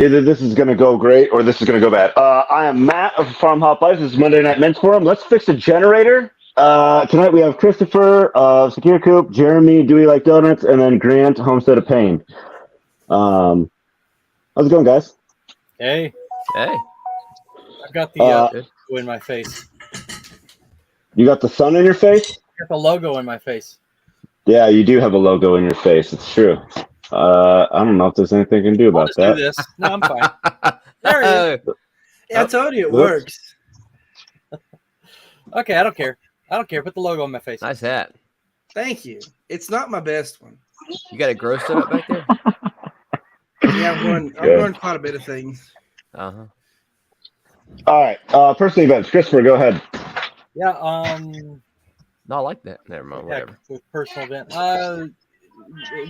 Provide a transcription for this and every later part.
Either this is going to go great or this is going to go bad. I am Matt of FarmHopLife. This is Monday Night Men's Forum. Let's fix a generator. Tonight we have Christopher of Secure Coop, Jeremy, Do We Like Donuts, and then Grant, Homestead of Pain. How's it going, guys? Hey. Hey. I've got the logo in my face. You got the sun in your face? I got the logo in my face. Yeah, you do have a logo in your face. It's true. I don't know if there's anything you can do about that. Do this. No, I'm fine. There it is. Yeah, I told you it works. Okay, I don't care. Put the logo on my face. Nice hat. Thank you. It's not my best one. You got it grossed up back there? Yeah, I've run quite a bit of things. Uh-huh. All right. Personal events. Christopher, go ahead. Yeah, No, I like that. Never mind, whatever. With personal event.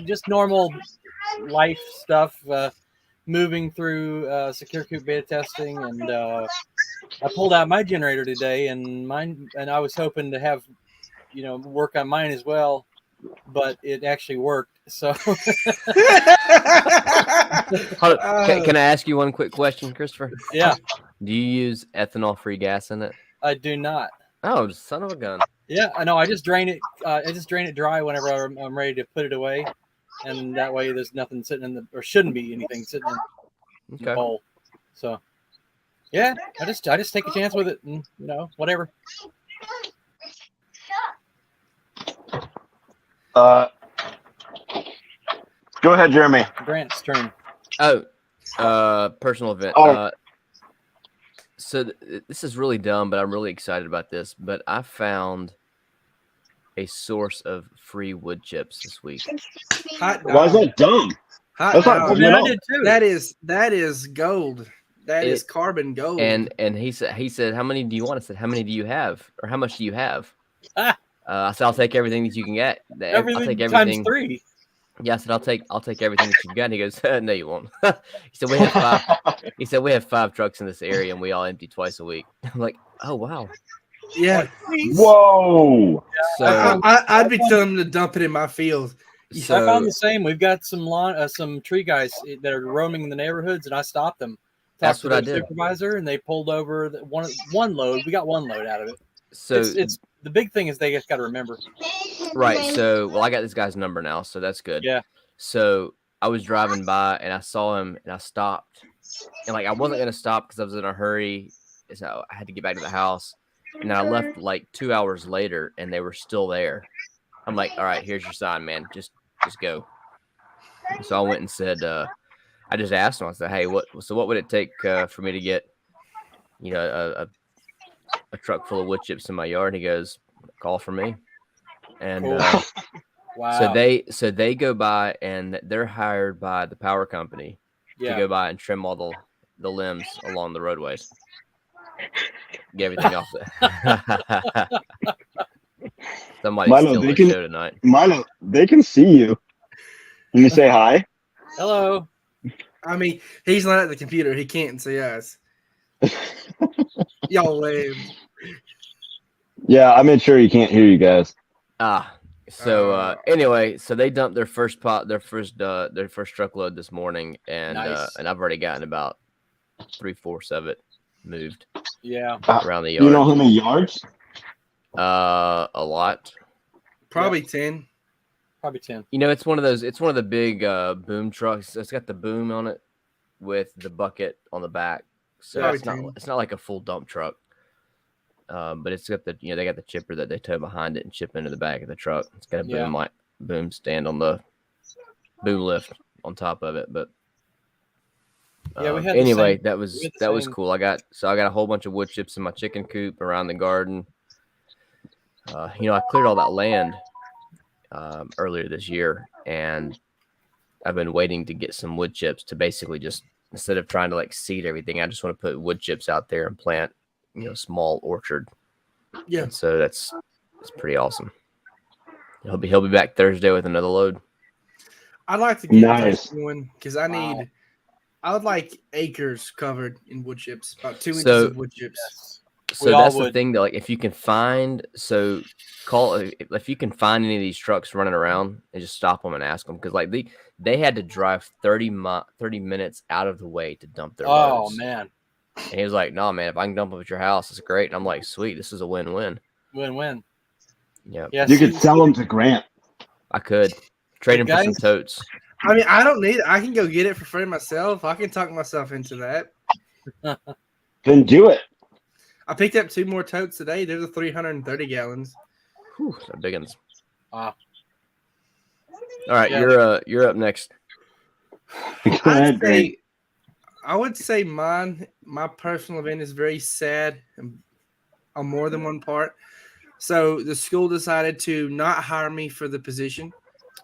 Just normal life stuff. Moving through Secure Coop beta testing, and I pulled out my generator today, and I was hoping to have, work on mine as well, but it actually worked. So, Can I ask you one quick question, Christopher? Yeah. Do you use ethanol-free gas in it? I do not. Oh, son of a gun! Yeah, I know. I just drain it. I just drain it dry whenever I'm ready to put it away, and that way there's nothing sitting or shouldn't be anything sitting in the bowl. So, yeah, I just take a chance with it, and whatever. Go ahead, Jeremy. Grant's turn. Oh, personal event. Oh. So this is really dumb, but I'm really excited about this. But I found a source of free wood chips this week. Why is that dumb? That's not dumb at all. That is gold. That is carbon gold. And he said, how many do you want? I said, how many do you have, or how much do you have? I said, I'll take everything that you can get. I'll take everything times 3. Yeah, I said, I'll take everything that you've got. And he goes, no, you won't. He said, we have 5 trucks in this area, and we all empty twice a week. I'm like, oh wow. Yeah. Whoa. So I'd be telling them to dump it in my field. So I found the same. We've got some tree guys that are roaming in the neighborhoods, and I stopped them. That's what I did. Supervisor, and they pulled over one load. We got one load out of it. So it's the big thing is they just got to remember. Right. So, I got this guy's number now, so that's good. Yeah. So I was driving by and I saw him and I stopped, and I wasn't gonna stop because I was in a hurry, so I had to get back to the house. And then I left 2 hours later, and they were still there. I'm like, all right, here's your sign, man. Just go. So I went and said, I just asked him. I said, hey, what would it take for me to get, a truck full of wood chips in my yard? And he goes, call for me. And wow. So they go by, and they're hired by the power company to go by and trim all the limbs along the roadways. Get everything off there. Somebody's Milo, still on the show tonight. Milo, they can see you. Can you say hi? Hello. I mean, he's not at the computer. He can't see us. Y'all wave. Yeah, I made sure he can't hear you guys. So anyway, so they dumped their first truckload this morning, and Nice. And I've already gotten about 3/4 of it moved. Yeah. Around the yard. You know how many yards? A lot. Probably 10. Probably 10. It's one of those. It's one of the big boom trucks. It's got the boom on it with the bucket on the back. So it's not like a full dump truck. But it's got they got the chipper that they tow behind it and chip into the back of the truck. It's got a boom stand on the boom lift on top of it. But we had anyway, that was cool. I got a whole bunch of wood chips in my chicken coop around the garden. I cleared all that land earlier this year, and I've been waiting to get some wood chips to basically just, instead of trying to seed everything, I just want to put wood chips out there and plant small orchard. Yeah. And so it's pretty awesome. He'll be back Thursday with another load. I'd like to get Nice. one because I would like acres covered in wood chips, about 2 inches of wood chips. So all that's the would. thing that, like, if you can find, if you can find any of these trucks running around and just stop them and ask them, because like they had to drive 30 minutes out of the way to dump their Oh loads. man, And he was like, "No, man, if I can dump them at your house, it's great." And I'm like, "Sweet, this is a win-win." win-win. Yeah, Yeah, You could sell them to Grant. I could trade him for some guys- totes. I mean, I don't need it. I can go get it for free myself. I can talk myself into that. Then do it. I picked up 2 more totes today. They're the 330 gallons. Whew, so big ones. Wow. All right, Yeah. you're up next. Go ahead, Grant. I would say my personal event is very sad on more than one part. So the school decided to not hire me for the position.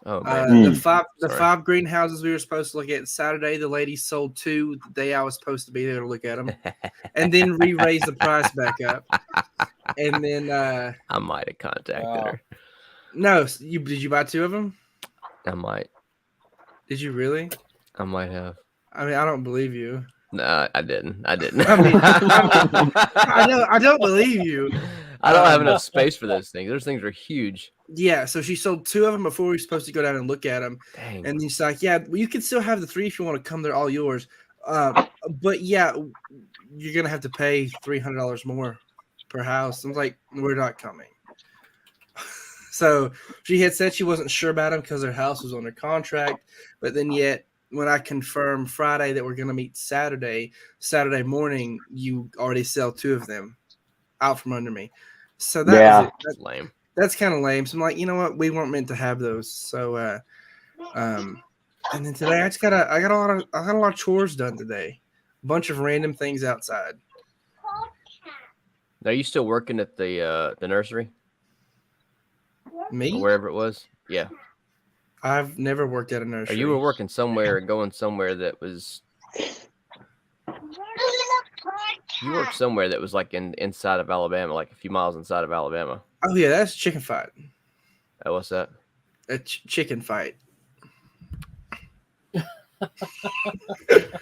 Oh man, The Sorry. 5 greenhouses we were supposed to look at Saturday, the lady sold 2 the day I was supposed to be there to look at them, and then re-raised the price back up. And then I might have contacted her. no, did you buy 2 of them? I might really? have. I mean, I don't believe you. No, I didn't. I didn't. I don't believe you. I don't have enough space for those things. Those things are huge. Yeah, so she sold 2 of them before we were supposed to go down and look at them. Dang. And she's like, yeah, well, you can still have the 3 if you want to come. They're all yours. But yeah, you're going to have to pay $300 more per house. I was like, we're not coming. So she had said she wasn't sure about them because their house was under contract. But then yet, when I confirmed Friday that we're going to meet Saturday morning, you already sell 2 of them out from under me. So that was it. That's lame. That's kind of lame. So I'm like, you know what? We weren't meant to have those. So, and then today I got a lot of chores done today. A bunch of random things outside. Are you still working at the nursery? Me? Or wherever it was? Yeah. I've never worked at a Or nursery. you were working somewhere and going somewhere that was. You worked somewhere that was like inside of Alabama, like a few miles inside of Alabama. Oh yeah, that's chicken fight. Oh, what's that? A chicken fight.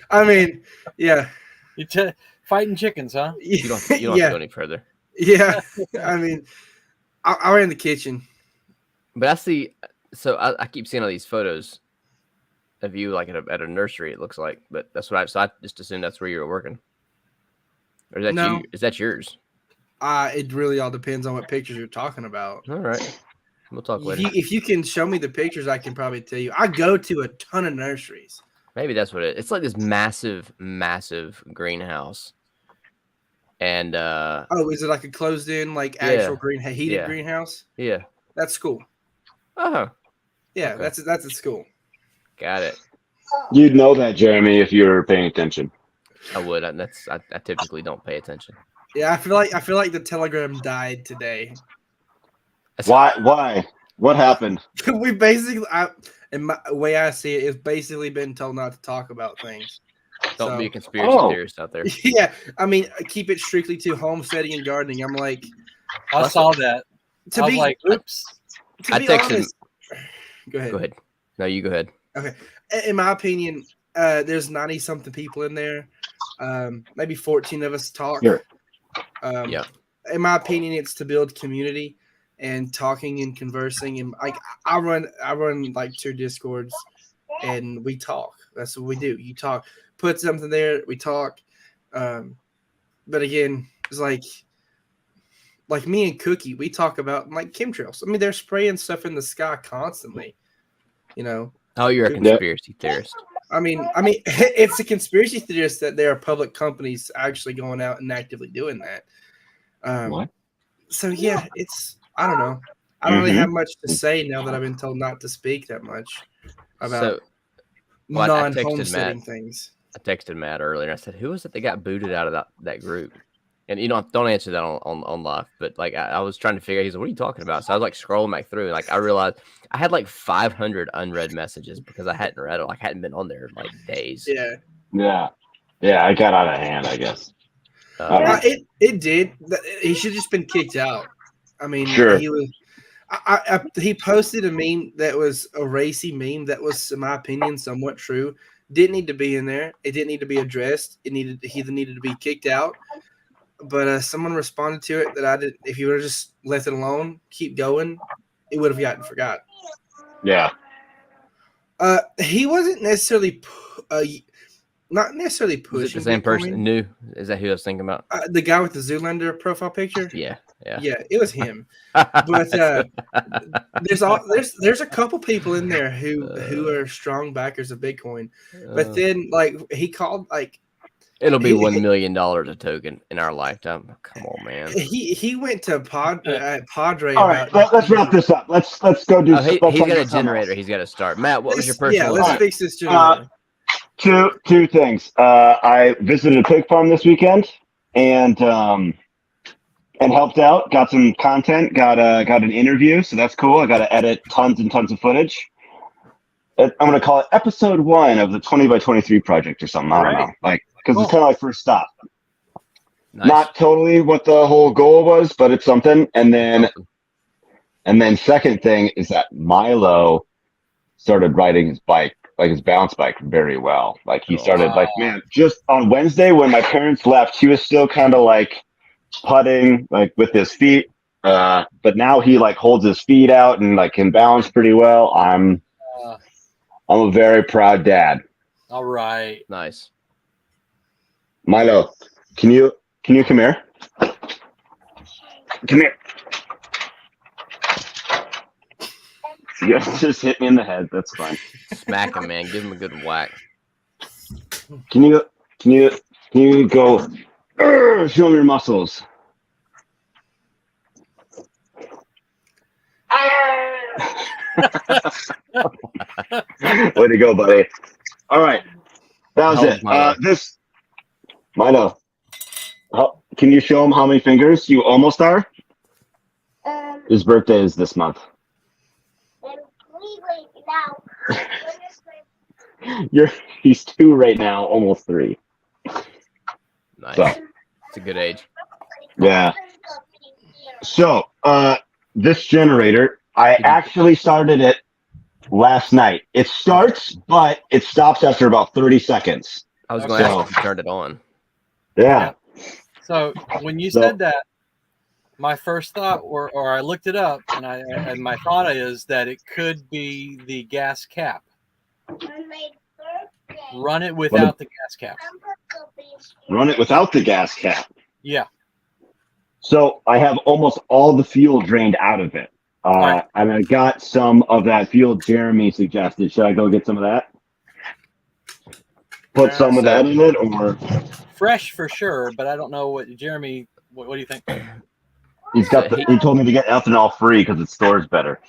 I mean, yeah. Fighting chickens, huh? You don't have to go any further. Yeah. I mean, I ran the kitchen. But I see. So I keep seeing all these photos of you like at a nursery. It looks like, but that's what I just assumed that's where you were working. Or is that No. you? Is that yours? It really all depends on what pictures you're talking about. All right. We'll talk later. If you can show me the pictures, I can probably tell you. I go to a ton of nurseries. Maybe that's what it is. It's like this massive, massive greenhouse. And is it like a closed in, like actual heated greenhouse? Yeah. That's cool. Oh. Yeah, Okay. that's at school. Got it. You'd know that, Jeremy, if you were paying attention. I would. I typically don't pay attention. Yeah, I feel like the Telegram died today. Why? What happened? We basically, in my way I see it, it's basically been told not to talk about things. Don't be a conspiracy theorist out there. Yeah, I mean, keep it strictly to homesteading and gardening. I'm like, I saw that. I was like, oops. To be texted honest, go ahead. Go ahead. No, you go ahead. Okay. In my opinion, there's 90-something people in there. Maybe 14 of us talk. Sure. Yeah. In my opinion, it's to build community and talking and conversing. And like I run like 2 Discords and we talk. That's what we do. You talk, put something there, we talk. But again, it's like me and Cookie, we talk about like chemtrails. I mean, they're spraying stuff in the sky constantly. You know. Oh, you're a conspiracy theorist. I mean, it's a conspiracy theorist that there are public companies actually going out and actively doing that. What? So yeah, I don't know. I don't really have much to say now that I've been told not to speak that much about I texted non-homesteading Matt. things. I texted Matt earlier. I said, "Who was it that got booted out of that group?" And you don't answer that on live. But like I was trying to figure out. He's like, "What are you talking about?" So I was like scrolling back through, and like I realized I had like 500 unread messages because I hadn't read it. Like I hadn't been on there in like days. Yeah. I got out of hand, I guess. It did. He should have just been kicked out. I mean, Sure. he was. He posted a meme that was a racy meme that was, in my opinion, somewhat true. Didn't need to be in there. It didn't need to be addressed. He needed to be kicked out. but someone responded to it that I did. If you would have just left it alone, keep going, it would have gotten forgot. Yeah. He wasn't necessarily, not necessarily Was it pushing the same Bitcoin. person? New? Is that who I was thinking about? The guy with the Zoolander profile picture. Yeah. Yeah, it was him. But there's a couple people in there who are strong backers of Bitcoin. But then like he called like it'll be $1 million a token in our lifetime. Come on, man. he went to Padre All right, about. let's wrap this up. Let's go do. Oh, he's let's got do a generator. else. He's got to start. Matt, what was your Yeah, personal? let's fix this generator. Two things. I visited a pig farm this weekend and helped out. Got some content. Got an interview, so that's cool. I got to edit tons and tons of footage. I'm gonna call it episode 1 of the 20 by 23 project or something. I don't know, like because it's kind of like first stop. Nice. Not totally what the whole goal was, but it's something. And then second thing is that Milo started riding his bike, like his bounce bike, very well. Like he started, like, man, just on Wednesday when my parents left, he was still kind of like putting, like with his feet. But now he like holds his feet out and like can balance pretty well. I'm a very proud dad. All right. Nice. Milo, can you come here? Come here. You guys just hit me in the head. That's fine. Smack him, man. Give him a good whack. Can you go? Show me your muscles. Way to go, buddy. All right. That was it. This, Milo, can you show him how many fingers you almost are? His birthday is this month. He's 2 right now, almost 3. Nice. So, it's a good age. Yeah. So, this generator, I actually started it last night. It starts, but it stops after about 30 seconds. I was going to ask if you turned it on. Yeah. So when you said that, my first thought, or I looked it up, and my thought is that it could be the gas cap. Run it without the gas cap. Run it without the gas cap. Yeah. So I have almost all the fuel drained out of it. Right. And I got some of that fuel Jeremy suggested. Should I go get some of that? Put some of that in it, or fresh for sure, but I don't know what Jeremy. What do you think? He told me to get ethanol free because it stores better.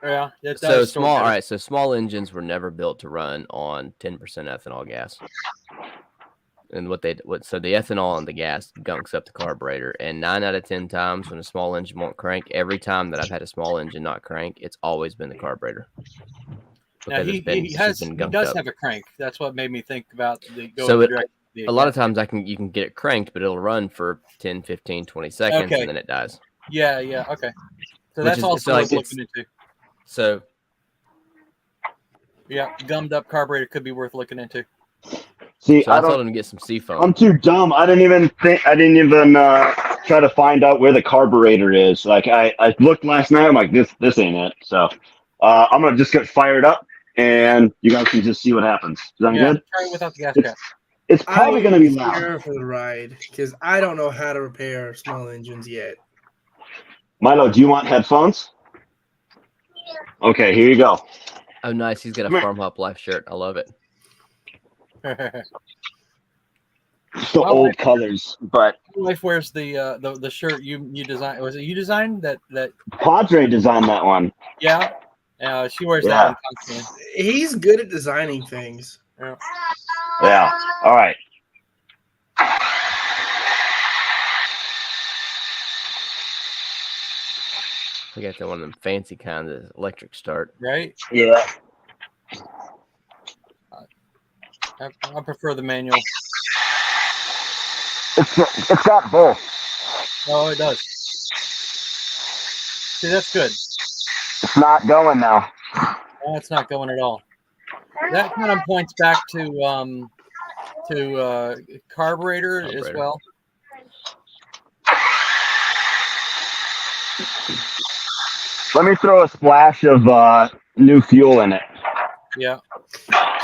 Yeah. It So does small. All right. So small engines were never built to run on 10% ethanol gas. And so the ethanol and the gas gunks up the carburetor. And 9 out of 10 times when a small engine won't crank, every time that I've had a small engine not crank, it's always been the carburetor. Now he does have a crank. That's what made me think about the go. So a lot of times you can get it cranked, but it'll run for 10, 15, 20 seconds and then it dies. Yeah. Okay. So that's also what we're looking into. So yeah, gummed up carburetor could be worth looking into. See, I told him to get some seafoam. I'm too dumb. I didn't even try to find out where the carburetor is. Like I looked last night. I'm like, this ain't it. So I'm gonna just get fired up, and you guys can just see what happens. Is that good? Try it without the gas cap. It's probably gonna be loud. Here for the ride because I don't know how to repair small engines yet. Milo, do you want headphones? Okay, here you go. Oh, nice. He's got a FarmHopLife shirt. I love it. The old colors, but Life wears the shirt you designed. Was it you designed that? Padre designed that one. Yeah. She wears that one constantly. He's good at designing things. Yeah. All right. We got one of them fancy kinds of electric start. Right? Yeah. I prefer the manual. It's got both. Oh, it does. See, that's good. It's not going now. No, it's not going at all. That kind of points back to carburetor as well. Let me throw a splash of new fuel in it. Yeah.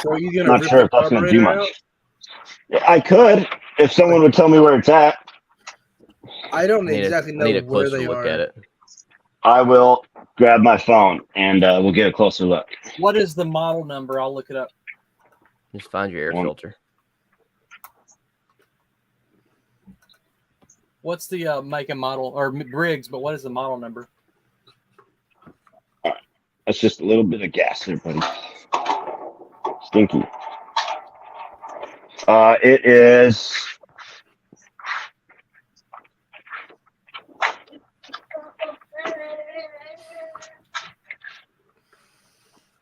So are you gonna Not rip sure the if that's going to do carburetor much. out? I could, if someone would tell me where it's at. I don't I exactly need know a where closer they look are. at it. I will grab my phone and we'll get a closer look. What is the model number? I'll look it up. Just find your air filter. What's the make and model, or Briggs, but what is the model number? That's just a little bit of gas there, buddy. Stinky. It is.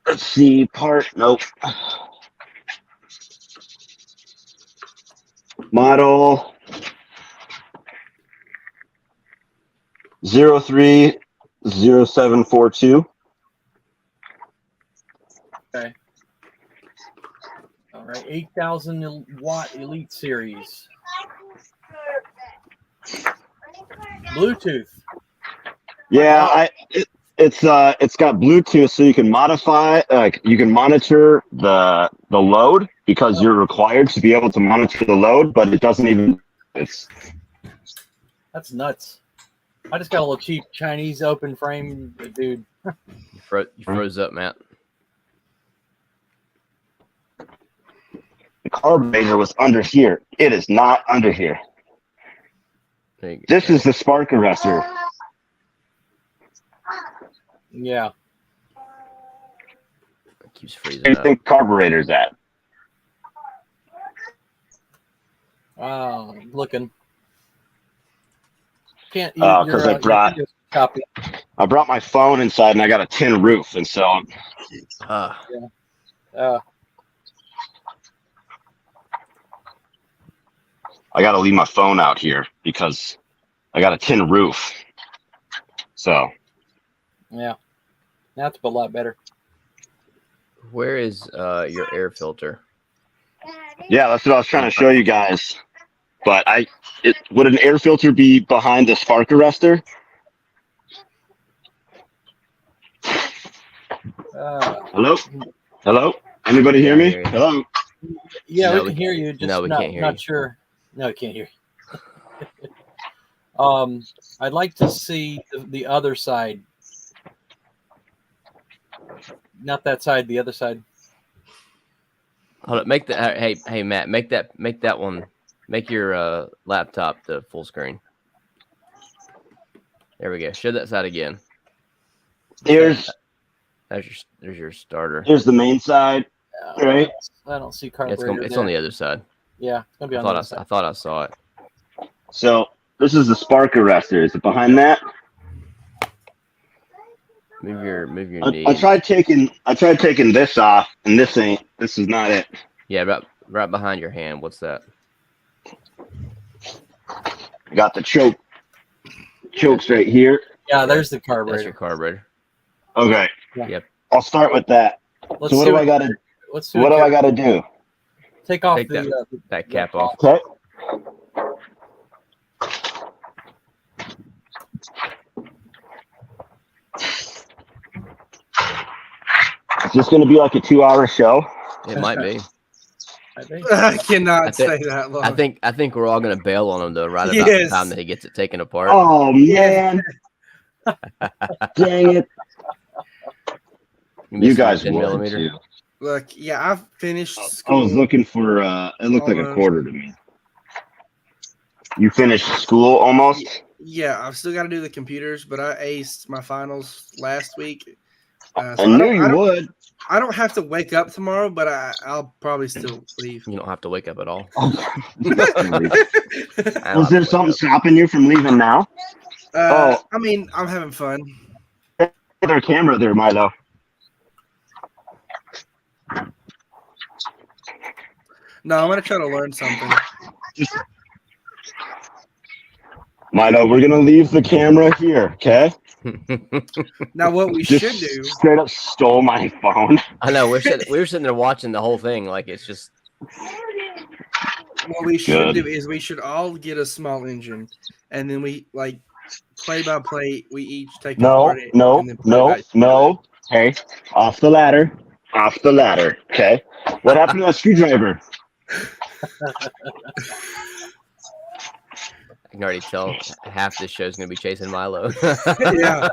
Let's see, part. Nope. Model 030742. Okay. All right, 8,000 watt Elite Series. Bluetooth. Yeah, it's got Bluetooth, so you can modify, like you can monitor the load because you're required to be able to monitor the load, but it doesn't even. That's nuts. I just got a little cheap Chinese open frame, dude. You froze up, Matt. The carburetor was under here. It is not under here. There you go. This is the spark arrestor. Yeah. It keeps freezing Where do you up. think carburetor's at? Looking. Can't use Oh, 'cause I brought- your copy. I brought my phone inside and I got a tin roof, and so Uh, I got to leave my phone out here because I got a tin roof. So yeah. That's a lot better. Where is your air filter? yeah, that's what I was trying to show you guys. But would an air filter be behind the spark arrestor? Hello? Hello? Anybody hear me? hear you. Hello? Yeah, No, we can hear you. Just no, we not, can't hear not you. sure. No, I can't hear you. I'd like to see the other side. Not that side, the other side. Hold up, make that. Hey, Matt, make that one. Make your laptop the full screen. There we go. Show that side again. There's There's your starter. the main side. Right. I don't see Yeah, carburetor. it's on the other side. Yeah, it's gonna be I on the thought other side. I thought I saw it. So this is the spark arrestor. Is it behind that? Move your knee. I tried taking this off, and this is not it. Yeah, right behind your hand. What's that? I got the chokes right here. Yeah, there's the That's carburetor. your carburetor. Okay. Yeah. Yep. I'll start with that. Let's So what see do I gotta let's see what do I gotta do? take off Take the that cap off. Okay. Is this gonna be like a 2-hour show? It might be. I think. I cannot I think- say that long. I think we're all gonna bail on him though, right about Yes. the time that he gets it taken apart. Oh man. Dang it. You missing the guys 10 would millimeter. too. Look, yeah, I've finished I school. was looking for it looked like a Almost. quarter to me. You finished school almost? Yeah, I've still got to do the computers, but I aced my finals last week. I knew you would. I don't have to wake up tomorrow, but I'll probably still leave. You don't have to wake up at all. Was there something stopping you from leaving now? I mean, I'm having fun. Their camera there, Milo. No, I'm gonna try to learn something. Milo, we're gonna leave the camera here, okay? Now, what we Just should do, straight up stole my phone. I know we were sitting there watching the whole thing like it's just what we should do is we should all get a small engine, and then we play by play. We each take No, apart it no, and then play no, back. no. Hey, off the ladder. Off the ladder. Okay. What happened to that screwdriver? I can already tell half this show's gonna be chasing Milo. Yeah.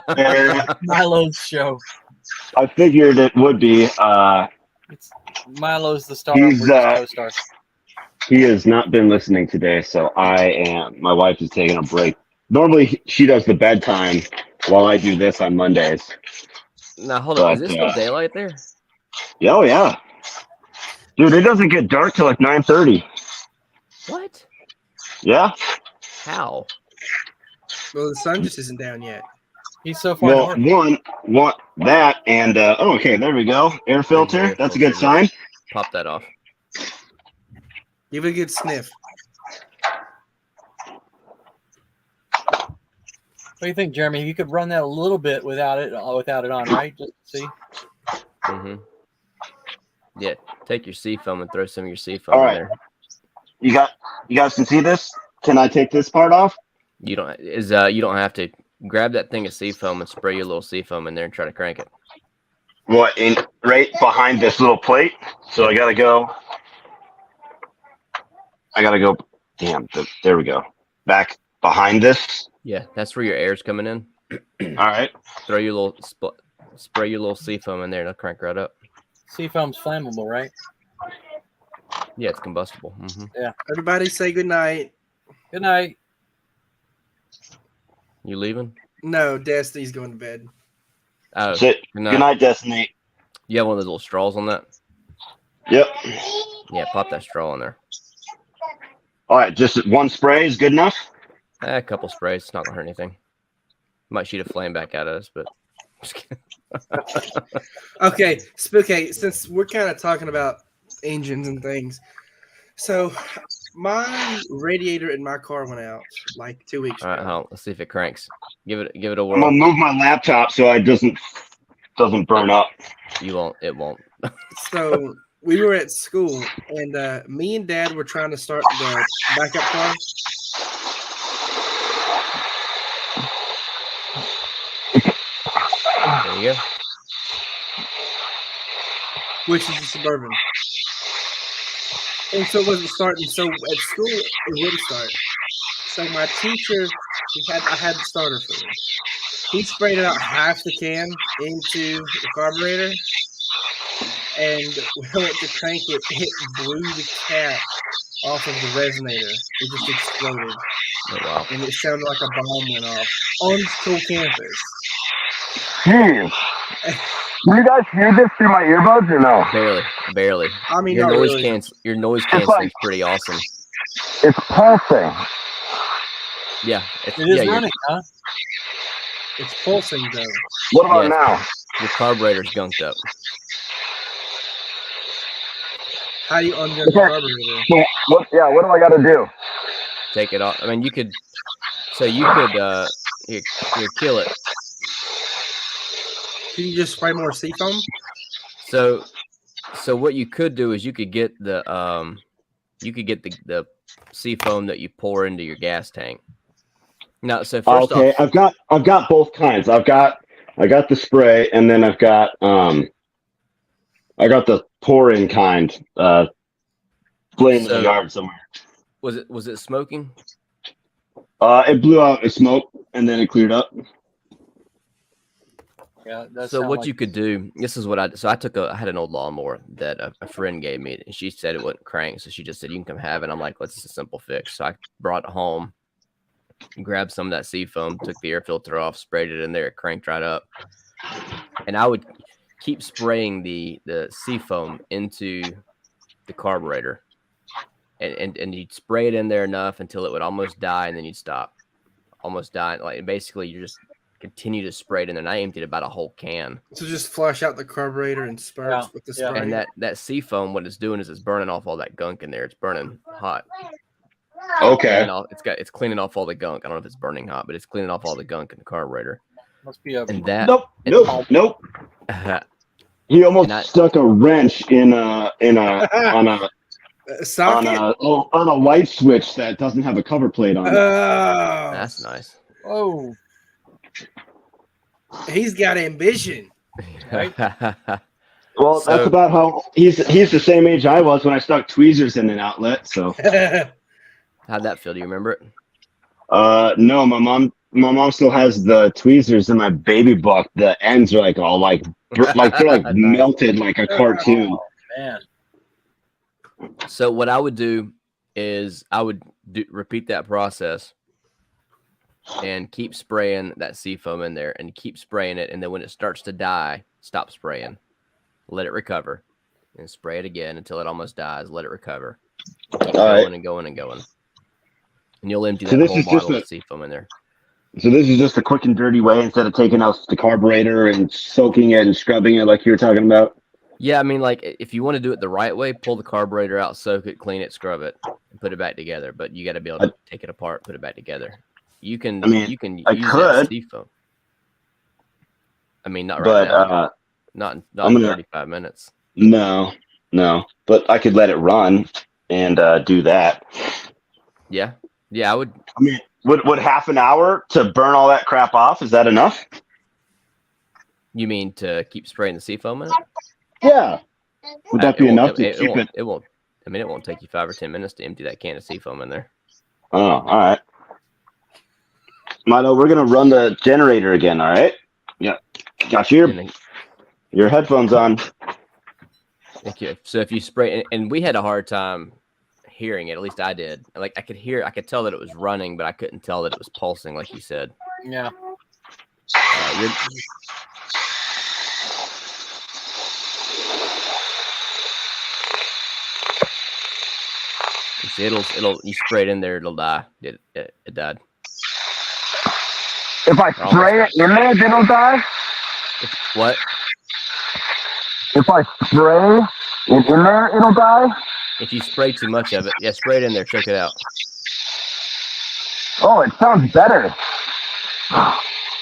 Milo's show. I figured it would be. It's Milo's the star. He's, We're just co-stars. He has not been listening today, so I am. My wife is taking a break. Normally, she does the bedtime while I do this on Mondays. Now hold on, is But, this still daylight there? Yeah, oh yeah, dude, it doesn't get dark till like 9:30. What? Yeah. How? Well, the sun just isn't down yet. He's so far Well, north. one that and oh, okay, there we go. Air filter. Air That's a good filter, sign. Pop that off. Give it a good sniff. What do you think, Jeremy? You could run that a little bit without it on, right? Just to see. Mm-hmm. Yeah, take your seafoam and throw some of your seafoam All in right. there. You guys can see this. Can I take this part off? You don't have to grab that thing of seafoam and spray your little seafoam in there and try to crank it. What, in right behind this little plate? So I gotta go. Damn, there we go. Back behind this. Yeah, that's where your air's coming in. All right. Throw your little spray your little seafoam in there and it'll crank right up. Seafoam's flammable, right? Yeah, it's combustible. Mm-hmm. Yeah. Everybody say good night. Good night. You leaving? No, Destiny's going to bed. Oh, Sit. Good night, Destiny. You have one of those little straws on that? Yep. Yeah, pop that straw in there. All right, just one spray is good enough. A couple sprays, it's not gonna hurt anything. Might shoot a flame back at us, but just kidding. Okay, Spooky, since we're kind of talking about engines and things, so my radiator in my car went out like 2 weeks All right, ago. hold on, let's see if it cranks. Give it a I'm whirl. gonna move my laptop so it doesn't burn up. It won't. So we were at school, and me and Dad were trying to start the backup car. There you go. Which is a Suburban. And so it wasn't starting. So at school, it wouldn't start. So my teacher, I had the starter for him. He sprayed out half the can into the carburetor. And when I went to crank it, it blew the cap off of the resonator. It just exploded. Oh, wow. And it sounded like a bomb went off on school campus. Jeez. Do you guys hear this through my earbuds or no? Barely. I mean, Your not noise really. your noise canceling's pretty awesome. It's pulsing. Yeah, It is your running, huh? It's pulsing, though. What about Yes. now? carburetor's gunked up. How do you ungun the carburetor? So what do I got to do? Take it off. I mean, you could here, kill it. Can you just spray more seafoam? So what you could do is you could get the seafoam that you pour into your gas tank. Now, so first Okay, off, I've got both kinds. I got the spray, and then I've got the pouring kind. Laying in the yard somewhere. was it smoking? It blew out a smoke, and then it cleared up. Yeah. So what you could do, this is what I had an old lawnmower that a friend gave me, and she said it wouldn't crank, so she just said you can come have it. I'm like, let's just a simple fix. So I brought it home, grabbed some of that seafoam, took the air filter off, sprayed it in there, it cranked right up, and I would keep spraying the seafoam into the carburetor, and you'd spray it in there enough until it would almost die, and then you'd stop, almost die. Like basically, you just continue to spray it in there. And I emptied about a whole can. So just flush out the carburetor and spurts with the spray. And that seafoam, what it's doing is it's burning off all that gunk in there. It's burning hot. Okay. It's cleaning off all the gunk. I don't know if it's burning hot, but it's cleaning off all the gunk in the carburetor. Must be a And that Nope. He almost stuck a wrench on socket? a light switch that doesn't have a cover plate on it. Oh, that's nice. Oh, He's got ambition. Right. Well, So- that's about how he's the same age I was when I stuck tweezers in an outlet. So, How'd that feel? Do you remember it? no, my mom still has the tweezers in my baby book. The ends are like all like they're like Nice. melted like a cartoon. man. So what I would do is I would repeat that process and keep spraying that seafoam in there and keep spraying it. And then when it starts to die, stop spraying, let it recover, and spray it again until it almost dies. Let it recover. Keep going and going and going. And you'll empty that whole bottle of seafoam in there. So this is just a quick and dirty way instead of taking out the carburetor and soaking it and scrubbing it like you were talking about. Yeah, I mean, like if you want to do it the right way, pull the carburetor out, soak it, clean it, scrub it, and put it back together. But you got to be able to take it apart, put it back together. You can, you can use that seafoam. I mean, not right now. Not in 35 minutes. No, but I could let it run and do that. Yeah, I would. I mean, would half an hour to burn all that crap off? Is that enough? You mean to keep spraying the seafoam in it? Yeah. Would that be enough to keep it? It won't. I mean, it won't take you 5 or 10 minutes to empty that can of seafoam in there. Oh, all right. Milo, we're gonna run the generator again. All right. Yeah. Got your headphones on. Thank you. So if you spray, and we had a hard time hearing it. At least I did. Like I could tell that it was running, but I couldn't tell that it was pulsing, like you said. Yeah. See, it'll you spray it in there, it'll die. It died. If I spray it in there, then it'll die? What? If I spray it in there, it'll die? If you spray too much of it, yeah, spray it in there, choke it out. Oh, it sounds better.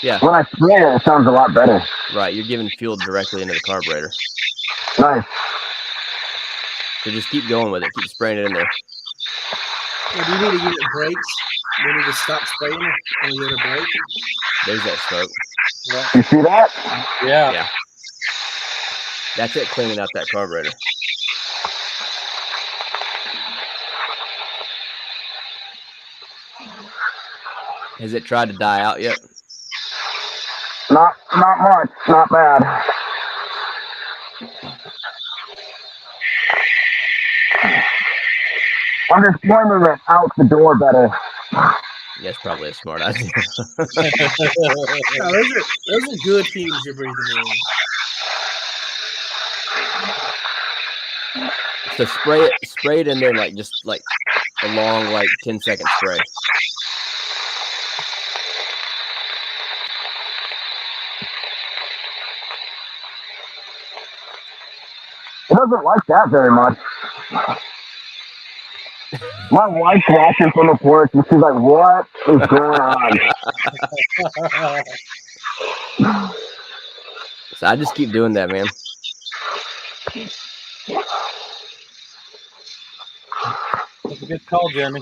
Yeah. When I spray it, it sounds a lot better. Right, you're giving fuel directly into the carburetor. Nice. So just keep going with it. Keep spraying it in there. Well, do you need to give it breaks? Do you need to stop spraying it and give it a break? There's that smoke. You see that? Yeah. Yeah. That's it, cleaning out that carburetor. Has it tried to die out yet? Not much. Not bad. I'm just pointing it out the door better. That's probably a smart idea. No, those are good fumes you're breathing in. So spray it in there like just like a long 10-second spray. It doesn't like that very much. My wife's watching from the porch and she's like, what is going on? So I just keep doing that, man. That's a good call, Jeremy.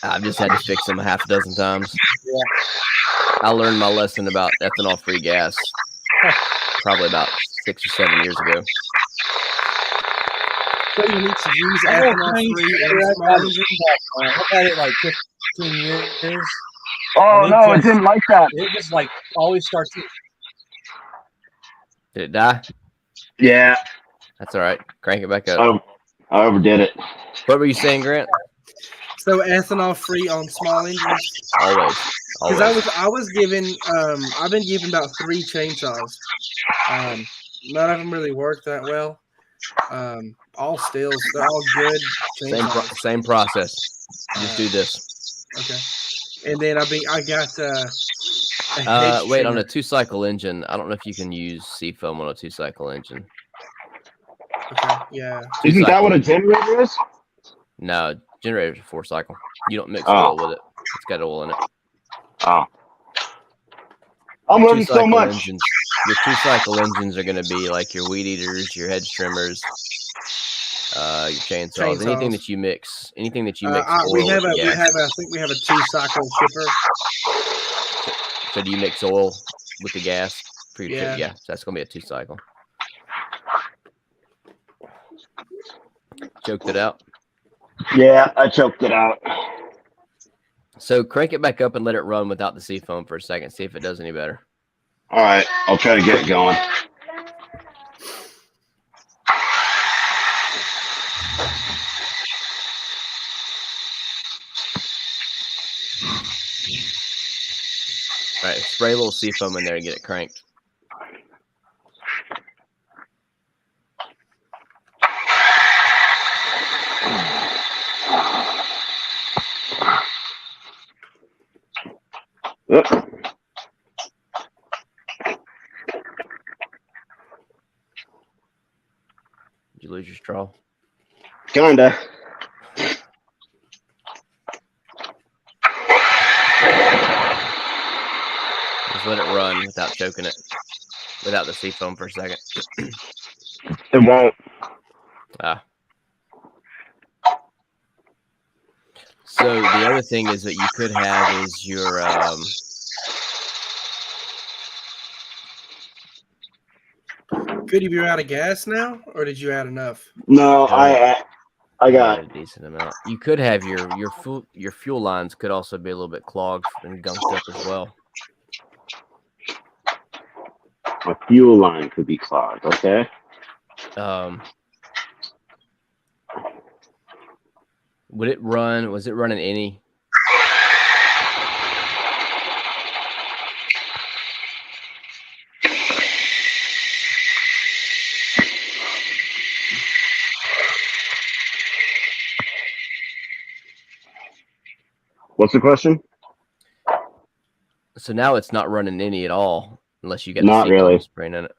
I've just had to fix them a half a dozen times. Yeah. I learned my lesson about ethanol-free gas probably about 6 or 7 years ago. So you need to use ethanol-free and small engine. I've had it like 15 years. Oh, no, it didn't like that. It just like always starts. Did it die? Yeah. That's all right. Crank it back up. Oh, I overdid it. What were you saying, Grant? So ethanol-free on small engines. Always. Because I was given I've been given about 3 chainsaws. None of them really work that well. All stills, they're all good chainsaws. Same process. Just do this. Okay. And then I got wait, on a 2-cycle engine, I don't know if you can use seafoam on a 2-cycle engine. Okay, yeah. Isn't that what a generator is? No, generator's a 4-cycle. You don't mix oil with it. It's got oil in it. Oh. I'm learning so much. Your 2-cycle engines are going to be like your weed eaters, your hedge trimmers, your chainsaws, anything that you mix, oil we with have a gas. I think we have a 2-cycle chipper. So do you mix oil with the gas for your Yeah. chip? Yeah, so that's gonna be a 2-cycle. Choked it out. Yeah, I choked it out. So crank it back up and let it run without the seafoam for a second. See if it does any better. All right, I'll try to get it going. All right, spray a little seafoam in there and get it cranked. Yep. Did you lose your straw? Kinda. Just let it run without choking it, without the seafoam for a second. It won't. So the other thing is that you could have is your Could you be out of gas now, or did you add enough? No, I got a decent amount. You could have your fuel lines could also be a little bit clogged and gunked up as well. a fuel line could be clogged. Okay. Would it run? Was it running any? What's the question? So now it's not running any at all, unless you get Not the really. spraying in it.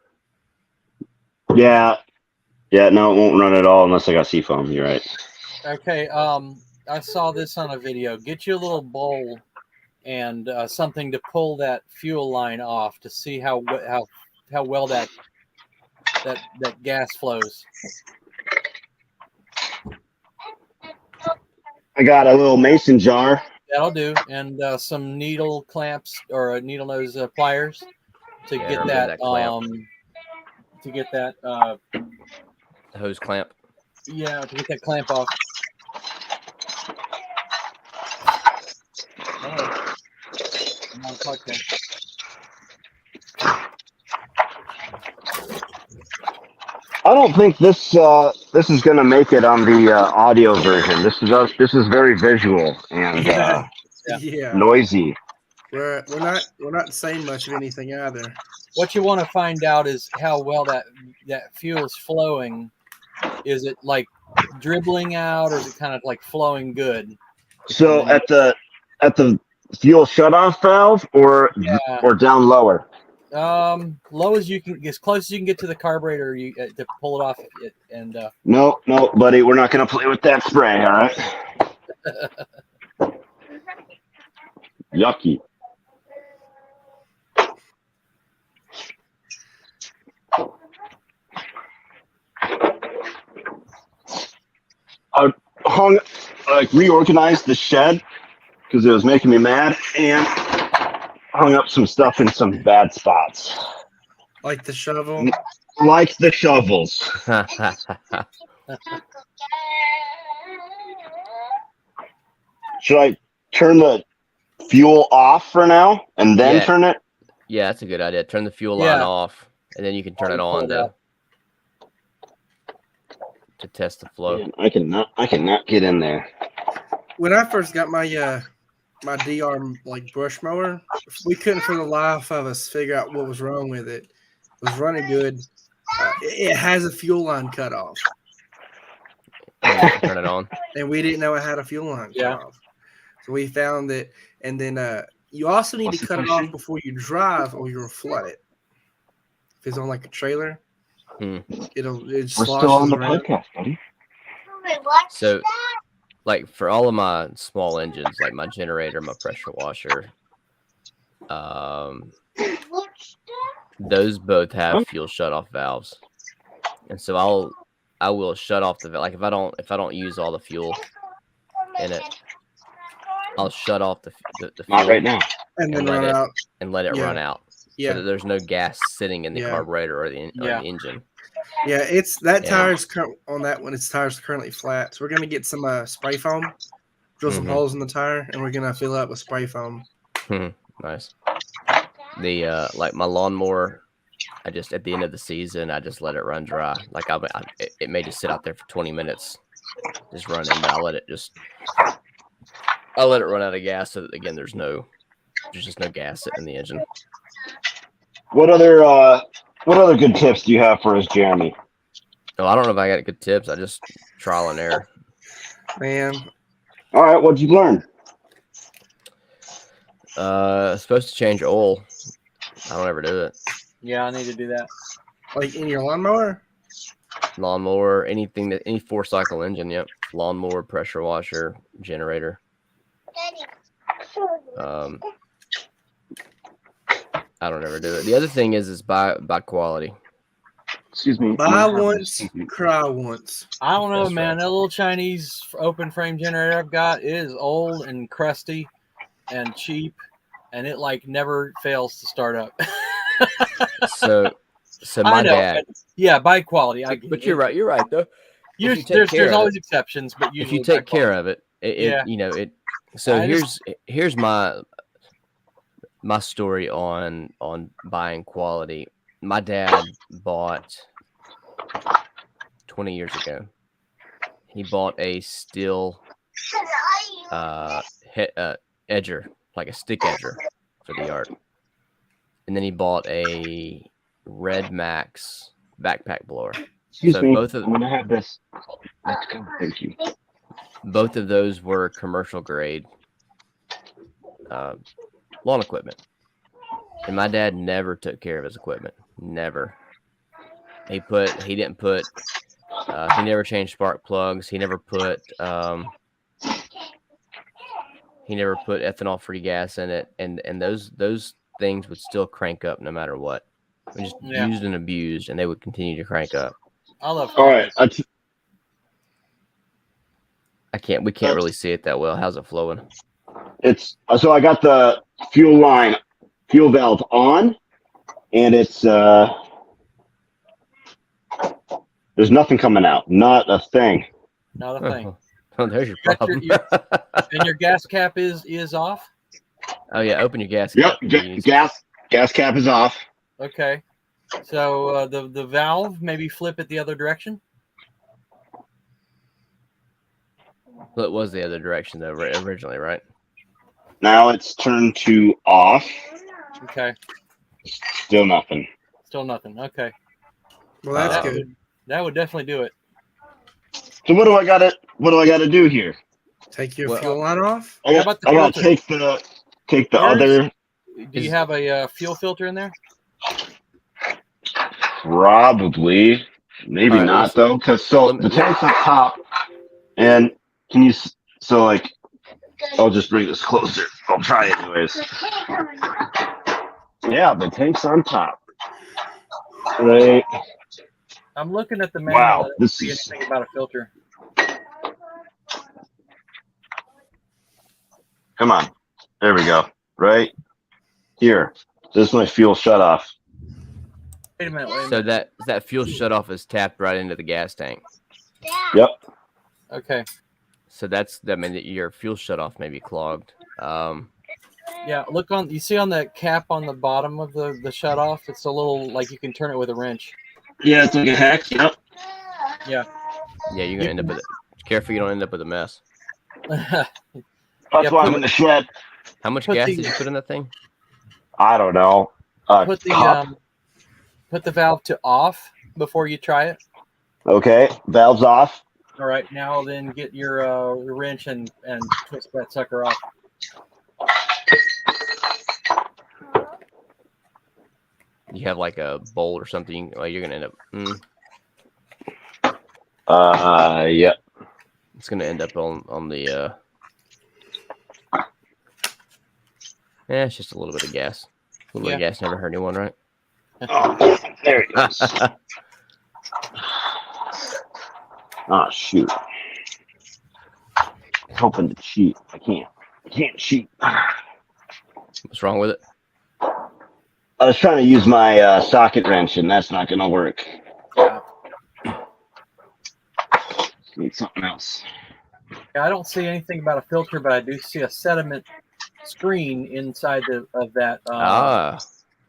Yeah. No, it won't run at all unless I got seafoam. You're right. Okay. I saw this on a video. Get you a little bowl and something to pull that fuel line off to see how well that gas flows. I got a little mason jar. That'll do, and some needle clamps or needle nose pliers to Yeah, get remove that, that clamp. The hose clamp. Yeah, to get that clamp off. Oh. I'm on podcast. I don't think this is gonna make it on the audio version. This is very visual and Yeah. noisy. We're not saying much of anything either. What you want to find out is how well that fuel's flowing. Is it like dribbling out, or is it kind of like flowing good? So at the fuel shutoff valve or down lower. Low as you can, as close as you can get to the carburetor, you to pull it off. No, buddy, we're not gonna play with that spray. All right. Yucky. I reorganized the shed because it was making me mad, and hung up some stuff in some bad spots. Like the shovel? Like the shovels. Should I turn the fuel off for now and then turn it? Yeah, that's a good idea. Turn the fuel line off, and then you can turn it on to test the flow. Man, I cannot get in there. When I first got my my DR like brush mower, we couldn't for the life of us figure out what was wrong with it. It was running good. It has a fuel line cut off. Turn it on. And we didn't know it had a fuel line cut off. So we found it, and then you also need to cut it off before you drive, or you'll flood it. If it's on like a trailer, it We're still on the podcast, buddy. So, like for all of my small engines, like my generator, my pressure washer, those both have fuel shutoff valves, and so I will shut off the like if I don't use all the fuel in it, I'll shut off the fuel Not right now. And then let run it out. let it Yeah. run out, so Yeah. that there's no gas sitting in the Yeah. carburetor or the Yeah. engine. Yeah, it's that Yeah. tire's on that one. Its tire's currently flat, so we're gonna get some spray foam, drill some Mhm. holes in the tire, and we're gonna fill it up with spray foam. Nice. The like my lawnmower, I just at the end of the season I just let it run dry. Like it may just sit out there for 20 minutes, just running, but I let it run out of gas, so that again there's just no gas sitting in the engine. What other good tips do you have for us, Jeremy? Oh, I don't know if I got good tips. I just trial and error. Man, All right, what'd you learn? Supposed to change oil. I don't ever do it. Yeah, I need to do that. like in your lawnmower? Lawnmower, any 4-cycle engine. Yep. Lawnmower, pressure washer, generator. I don't ever do it. The other thing is buy quality. Excuse me. Buy once, cry once. I don't know, That's man. right. That little Chinese open frame generator I've got is old and crusty and cheap, and it like never fails to start up. So I my know, dad. but yeah, buy quality. But you're right. You're right though. If you take care There's of always it, exceptions, but if usually you take buy care quality. of it, Yeah. it. So I here's my story on buying quality. My dad bought 20 years ago. He bought a steel edger, like a stick edger for the yard, and then he bought a Red Max backpack blower. Excuse So me. both of I'm gonna have this. Let's go. Thank you. both of those were commercial grade lawn equipment, and my dad never took care of his equipment. Never. He never changed spark plugs. He never put ethanol free gas in it, and those things would still crank up no matter what. We just used and abused, and they would continue to crank up. I love. All right. We can't really see it that well. How's it flowing? It's so I got the fuel valve on, and it's there's nothing coming out. Not a thing. Not a thing. Oh, there's your Got problem. And your gas cap is off. Oh yeah, open your gas. Yep. cap. Gas cap is off. Okay. So the valve maybe flip it the other direction. Well, it was the other direction though, originally, right? Now it's turned to off. Okay. Still nothing. Still nothing. Okay. Well, that's Uh, good. That would definitely do it. So what do I gotta do here? Take your Well, fuel line off. I about the gotta filter? take the Yours? other. Do you have a fuel filter in there? Probably. Maybe All right, not though, because the tank's up top, and can you? So like, I'll just bring this closer. I'll try anyways. Yeah, the tank's on top. Right. I'm looking at the manual. Wow, I don't this see is. anything about a filter. Come on. There we go. Right here. This is my fuel shut off. Wait a minute. So that fuel shut off is tapped right into the gas tank. Yep. Okay. So that means that your fuel shut off may be clogged. Yeah. Look on. You see on the cap on the bottom of the shut off. It's a little like you can turn it with a wrench. Yeah, it's like a hex. Yep. Yeah. Yeah, you're gonna end up with it. Careful you don't end up with a mess. That's why I'm in the shed. How much Put gas the- did you put in that thing? I don't know. put the Cup. put the valve to off before you try it. Okay, valve's off. All right. Now then, get your wrench and twist that sucker off. You have like a bolt or something. You're gonna end up. Yep. It's gonna end up on the. It's just a little bit of gas. A little bit of gas never hurt anyone, right? Oh, there it goes. Oh shoot! Hoping to cheat. I can't cheat. What's wrong with it? I was trying to use my socket wrench, and that's not gonna work. Yeah. Need something else. I don't see anything about a filter, but I do see a sediment screen inside of that.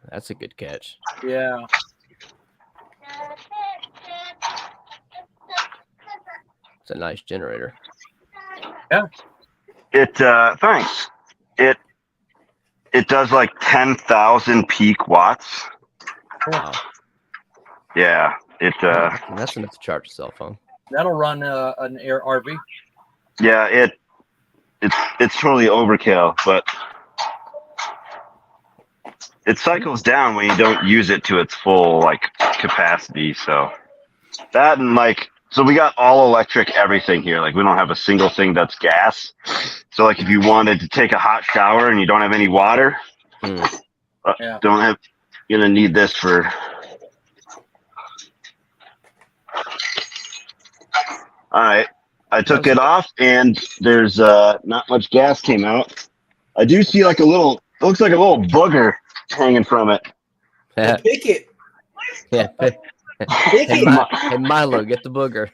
That's a good catch. Yeah. It's a nice generator. Yeah. It thanks. It does like 10,000 peak watts. Wow. Yeah. That's enough to charge a cell phone. That'll run an air RV. Yeah. It's totally overkill, but it cycles down when you don't use it to its full like capacity. So that and so we got all electric everything here. Like we don't have a single thing that's gas. So like if you wanted to take a hot shower and you don't have any water, Yeah. you're gonna need this for. All right, I took it off and there's not much gas came out. I do see like it looks like a little booger hanging from it. Yeah. Pick it. Yeah. Hey, Milo, get the booger.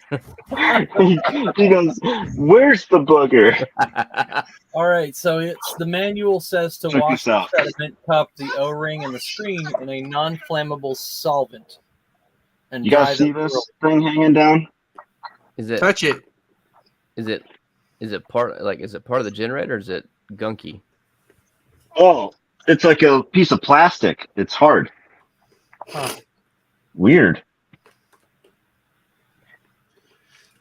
He goes, "Where's the booger?" All right, so the manual says to Check wash this out. the sediment cup, the O-ring, and the screen in a non-flammable solvent. And You guys dry see them this thing hanging down? Is it Touch it. is it part of the generator or is it gunky? Oh, it's like a piece of plastic. It's hard. Huh. Weird.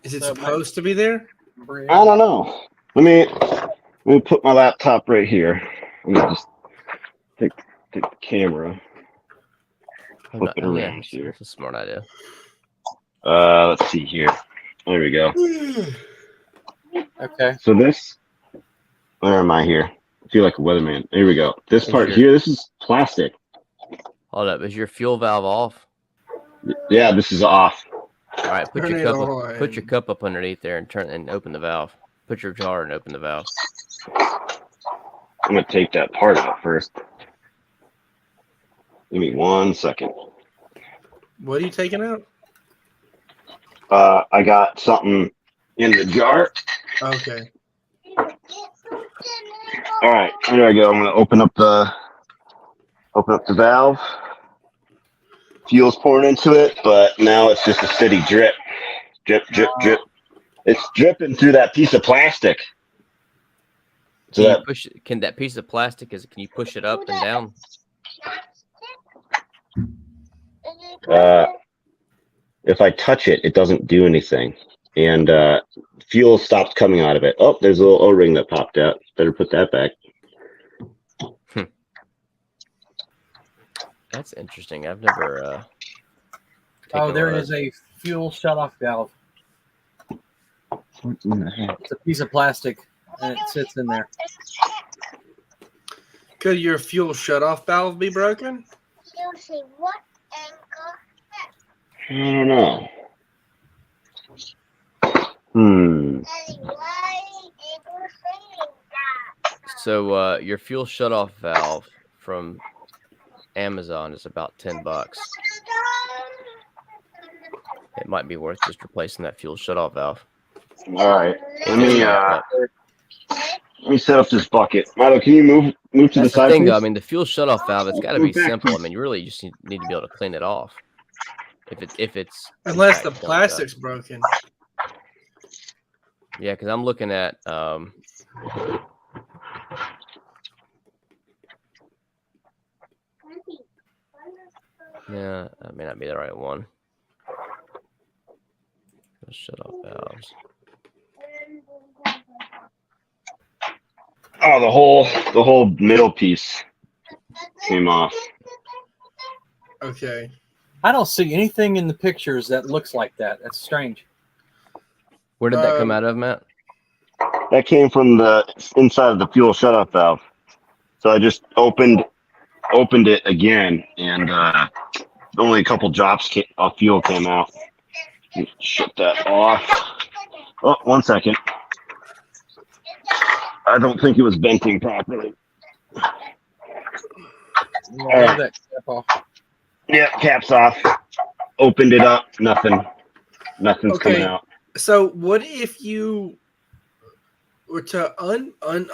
Is it So supposed to be there? Bridge. I don't know. Let me put my laptop right here. I'm gonna just take the camera. Flip it around here. That's a smart idea. Let's see here. There we go. Okay. So where am I here? I feel like a weatherman. There we go. This part Here. here, this is plastic. Hold up, is your fuel valve off? Yeah, this is off. All right, put Turn your it cup on. put your cup up underneath there and open the valve. Put your jar and open the valve. I'm gonna take that part out first. Give me 1 second. What are you taking out? I got something in the jar. Okay. All right, here I go. I'm gonna open up the valve. Fuel's pouring into it, but now it's just a steady drip, drip. It's dripping through that piece of plastic. So Can you push it? Can that piece of plastic can you push it up and down? if I touch it, it doesn't do anything, and fuel stops coming out of it. Oh, there's a little O-ring that popped out. Better put that back. That's interesting. I've never. Oh, there taken is a fuel shutoff valve. What in the heck? It's a piece of plastic, and it sits in there. Could your fuel shutoff valve be broken? I don't know. So your fuel shutoff valve from Amazon is about $10. It might be worth just replacing that fuel shutoff valve. All right. Let me set up this bucket. Milo, can you move to the That's side, the thing, please? though. I mean, the fuel shutoff valve, it's got to be Move back, simple. please. I mean, you really just need to be able to clean it off. If it's Unless the in fact gummed up. plastic's broken. Yeah, because I'm looking at yeah, that may not be the right one. Shut off valves. Oh, the whole middle piece came off. Okay. I don't see anything in the pictures that looks like that. That's strange. Where did that come out of, Matt? That came from the inside of the fuel shutoff valve. So I just opened it again, and only a couple drops of fuel came out. Shut that off. Oh, 1 second. I don't think it was venting properly. Leave right. that cap off. Yeah, cap's off. Opened it up. Nothing's coming out. So what if you were to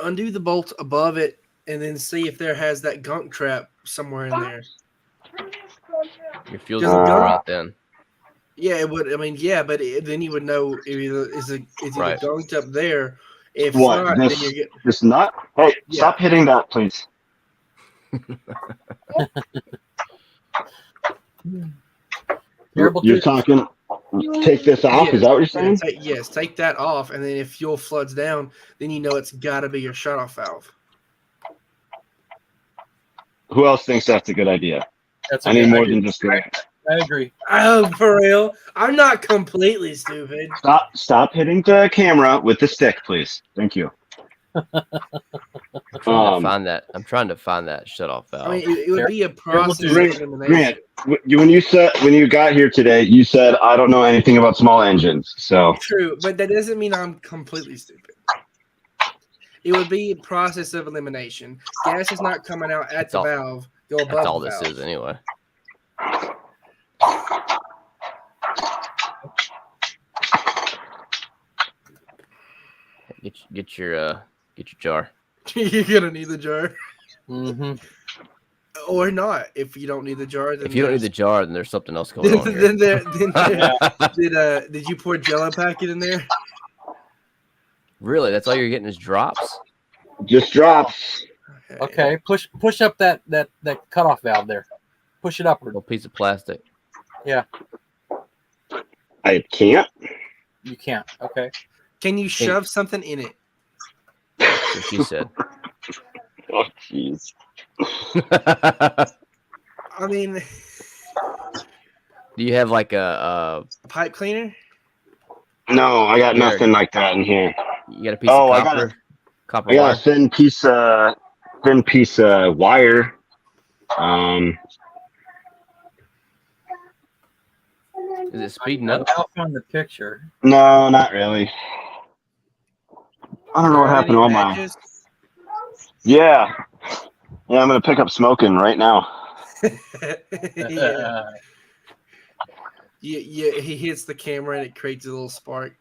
undo the bolt above it and then see if there has that gunk trap somewhere in there? Your fuel's Does gonna it go go? out then. Yeah, it would. I mean, yeah, but then you would know if is it Right. gunked up there. If What? not, then you're getting. This nut? Hey, Yeah. stop hitting that, please. Terrible You're tooth. talking. Take this off. Yes, Is that what you're yeah, saying? yes, take that off, and then if fuel floods down, then you know it's got to be your shutoff valve. Who else thinks that's a good idea? That's I need okay. more than just Grant. I agree. Oh, for real? I'm not completely stupid. Stop hitting the camera with the stick, please. Thank you. I'm trying to find that shut off valve. I mean, it would be a process of Grant, elimination. when you got here today, you said I don't know anything about small engines. So True, but that doesn't mean I'm completely stupid. It would be a process of elimination. Gas is not coming out at the valve. Go above That's all the this valve. is anyway. Get your jar. You're gonna need the jar, Mm-hmm. or not. If you don't need the jar, then If you don't need the jar, then there's something else going on here. Did you pour Jello packet in there? Really? That's all you're getting is drops? just drops. Okay. Push up that cutoff valve there. Push it upward. Little piece of plastic. I can't. You can't. Okay. Can you shove something in it? That's what she said. Oh, jeez. I mean, Do you have like a pipe cleaner? No, I got nothing like that in here. you got a piece of I copper? got Copper I got wire? a thin piece of wire. Is it speeding up? I'll find the picture. No, not really. I don't know what happened to all my. Matches? Yeah, I'm gonna pick up smoking right now. Yeah. Yeah, he hits the camera and it creates a little spark.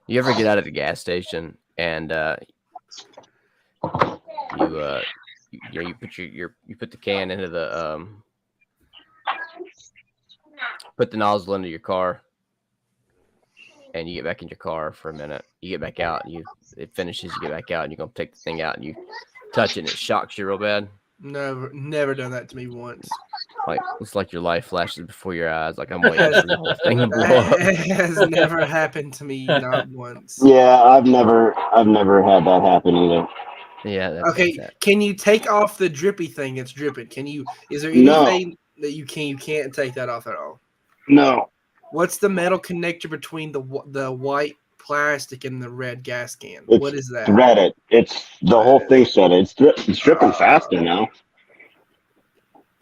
You ever get out of the gas station and you put you put the can into the put the nozzle into your car and you get back in your car for a minute. You get back out and it finishes, you get back out and you're gonna take the thing out and you touch it and it shocks you real bad. Never done that to me once. Like it's like your life flashes before your eyes, like I'm waiting for the whole thing to blow up. That has never happened to me, not once. Yeah, I've never had that happen either. Yeah. That's Okay, that. can you take off the drippy thing that's dripping? Is there No. anything that you can't take that off at all? No, What's the metal connector between the white plastic and the red gas can? It's What is that? threaded. It's the whole thing said it's dripping faster now.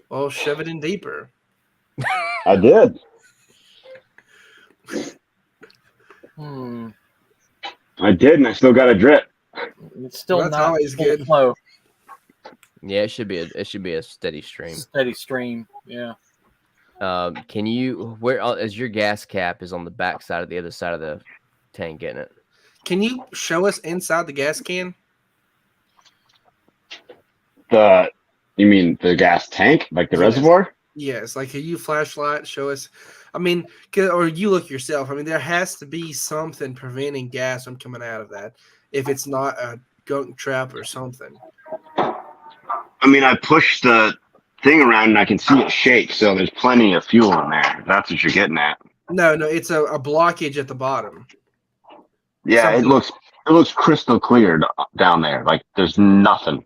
Well, shove it in deeper. I did. I did, and I still got a drip. It's still Well, that's not always full good. flow. Yeah, it should be a steady stream. Steady stream. Yeah. Can you where is your gas cap is on the back side of the other side of the tank, getting it? Can you show us inside the gas can? You mean the gas tank, like the reservoir? Yes, like can you flashlight show us? I mean, or you look yourself. I mean, there has to be something preventing gas from coming out of that. If it's not a gunk trap or something. I mean, I pushed the thing around and I can see it shake, so there's plenty of fuel in there. If that's what you're getting at. No, it's a blockage at the bottom. Yeah, Something. it looks crystal clear down there. Like there's nothing.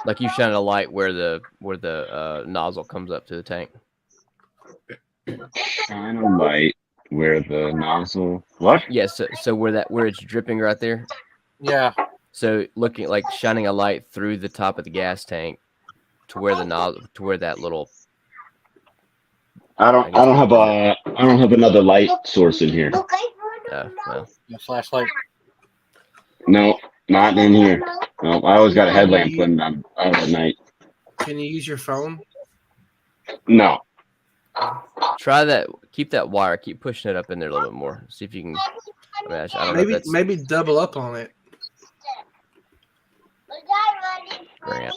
Like you shine a light where the nozzle comes up to the tank. Shine a light where the nozzle. What? Yes, so where it's dripping right there. Yeah. So looking like shining a light through the top of the gas tank to where the nozzle, to where that little I don't have another light source in here. Well, A flashlight. No, not in here. No, I always got a headlamp You- when I'm out at night. Can you use your phone? No. try that. Keep that wire. Keep pushing it up in there a little bit more. See if you can. I mean, I don't know if that's Maybe double up on it. Grant.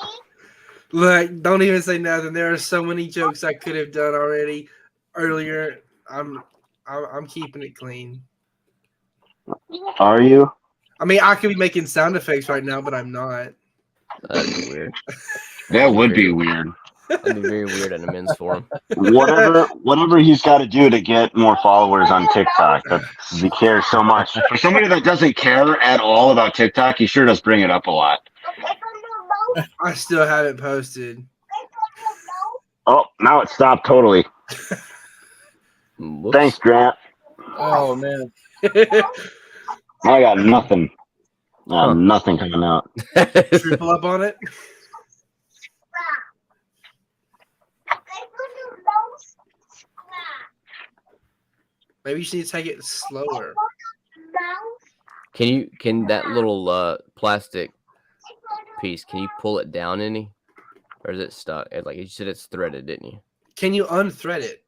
Look, don't even say nothing. There are so many jokes I could have done already earlier. I'm keeping it clean. Are you? I mean, I could be making sound effects right now, but I'm not. That'd be weird. That would be weird. That'd be very weird in a men's forum. Whatever he's got to do to get more followers on TikTok. He cares so much. For somebody that doesn't care at all about TikTok, he sure does bring it up a lot. I still haven't posted. Oh, now it stopped totally. Whoops. Thanks, Grant. Oh man. I got nothing. Huh. Nothing coming out. Triple up on it. Maybe you should need to take it slower. Can that little plastic piece? Can you pull it down any, or is it stuck? Like you said, it's threaded, didn't you? Can you unthread it?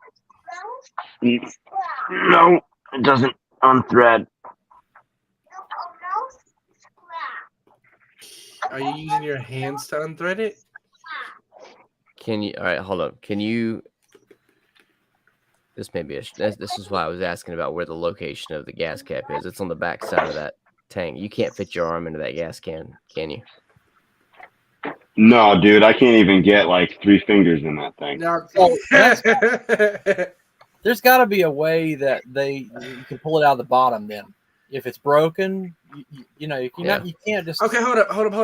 No, it doesn't unthread. Are you using your hands to unthread it? Can you? All right, hold up. Can you? This may be this is why I was asking about where the location of the gas cap is. It's on the back side of that tank. You can't fit your arm into that gas can you? No, dude, I can't even get like 3 fingers in that thing. Now, There's got to be a way that you can pull it out of the bottom. Then, if it's broken, you can't just. okay, hold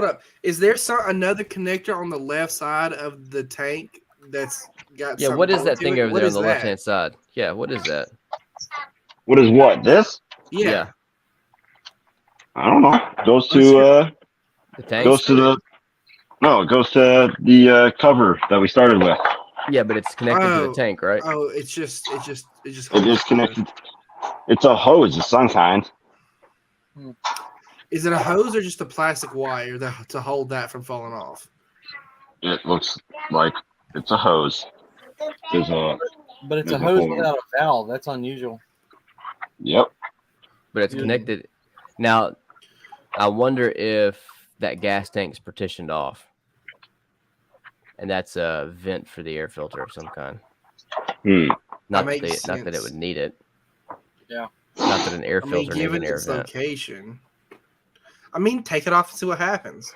up. Is there another connector on the left side of the tank that's got? Yeah, what is something that to thing it? over What there on is the that? left hand side? Yeah, what is that? What is what? This? Yeah. I don't know. Goes to The tank. goes to the no, it goes to the cover that we started with. Yeah, but it's connected to the Oh. tank, right? Oh, it just. It is connected. It's a hose of some kind. Is it a hose or just a plastic wire to hold that from falling off? It looks like it's a hose. There's a But it's a there's hose hole. without a valve. That's unusual. Yep. But it's Yeah. connected. Now, I wonder if that gas tank's partitioned off, and that's a vent for the air filter of some kind. Not that makes not that it sense. would need it. Yeah. Not that an air I mean, filter needs given an air its vent. location. I mean, take it off and see what happens.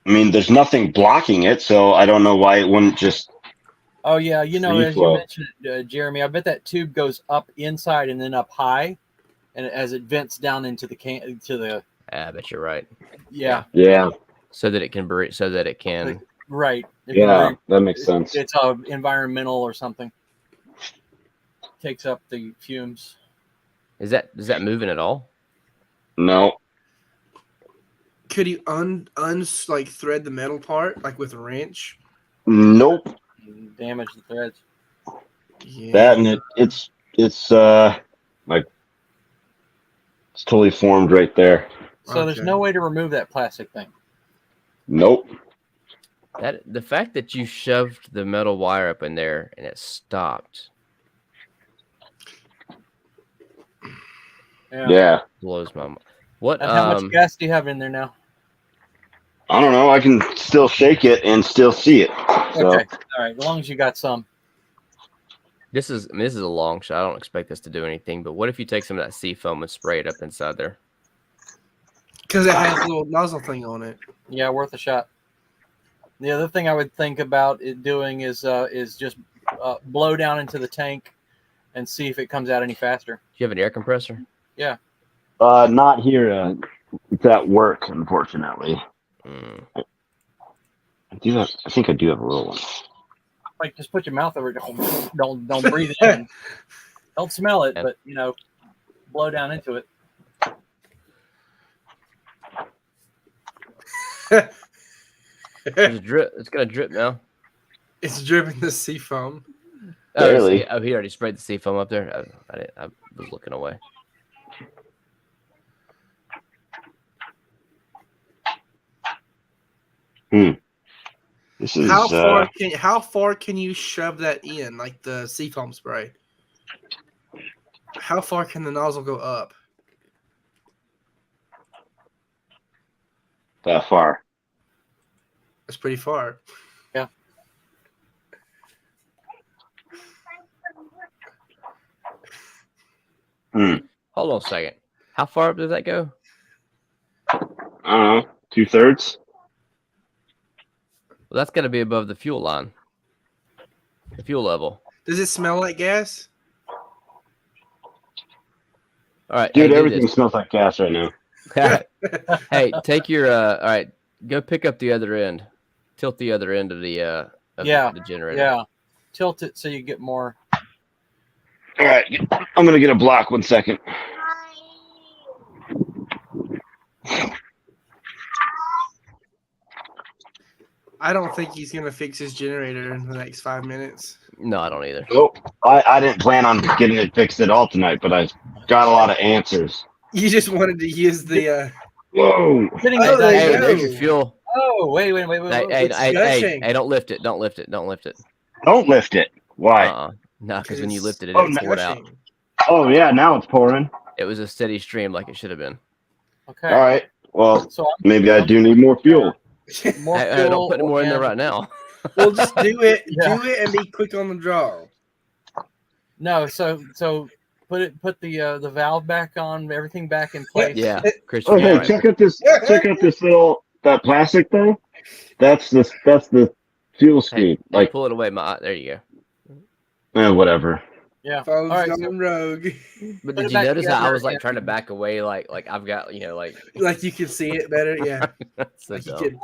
I mean, there's nothing blocking it, so I don't know why it wouldn't just. Oh yeah, as you Reflow. mentioned, Jeremy, I bet that tube goes up inside and then up high, and as it vents down into the can to the I bet you're right. yeah. Yeah. So that it can breathe. So that it can. Right. If Yeah, you- that makes sense. It's environmental or something. Takes up the fumes. Is that moving at all? No. Could you like thread the metal part like with a wrench? Nope. And damage the threads. Yeah. That and it's like it's totally formed right there. So there's Okay. no way to remove that plastic thing. Nope. That the fact that you shoved the metal wire up in there and it stopped Yeah. blows my mind. What And how much gas do you have in there now? I don't know. I can still shake it and still see it. So Okay. All right. As long as you got some. this is a long shot. I don't expect this to do anything, but what if you take some of that sea foam and spray it up inside there? Because it has a little nozzle thing on it. Yeah, worth a shot. The other thing I would think about it doing is just blow down into the tank and see if it comes out any faster. Do you have an air compressor? not here. It's at work, unfortunately. Mm. I do have. I think I do have a little one. Like just put your mouth over it. Don't breathe it in. Don't smell it, but blow down into it. There's a drip. It's gonna drip now. It's dripping the sea foam. Barely. He already sprayed the sea foam up there. I was looking away. This is How far can you shove that in, like the seafoam spray? How far can the nozzle go up? that far. That's pretty far. Yeah. Hold on a second. How far up does that go? I don't know. 2/3. Well, that's got to be above the fuel line. The fuel level. Does it smell like gas? All right, Dude, hey, everything smells like gas right now. Hey, take your all right. Go pick up the other end. Tilt the other end of the the generator. Yeah. Tilt it so you get more. All right, I'm gonna get a block. 1 second. I don't think he's gonna fix his generator in the next 5 minutes. No, I don't either. Nope. I didn't plan on getting it fixed at all tonight, but I got a lot of answers. You just wanted to use the. Whoa! Getting Oh, it there you Hey, go. there's your fuel. Oh, wait. Hey, It's hey, gushing. don't lift it. Don't lift it. Don't lift it. Don't lift it. Why? No, because when you lifted it, Oh, it poured out. gushing. Oh yeah, now it's pouring. It was a steady stream like it should have been. Okay. All right. Well, So maybe I do need more fuel. more Hey, fuel. don't put any more in there and- right now. Well, just do it. Yeah. Do it and be quick on the draw. No, so put the valve back on, everything back in place. Yeah, Christian. Oh hey, you're right. check out this that plastic thing. That's the fuel speed. Like Pull it away, there you whatever. Yeah. Phone's All right, going so- rogue. go. But Put did it you back notice how I together was like and- trying to back away, like I've got Like you can see it better. Yeah. so Like you dumb. can.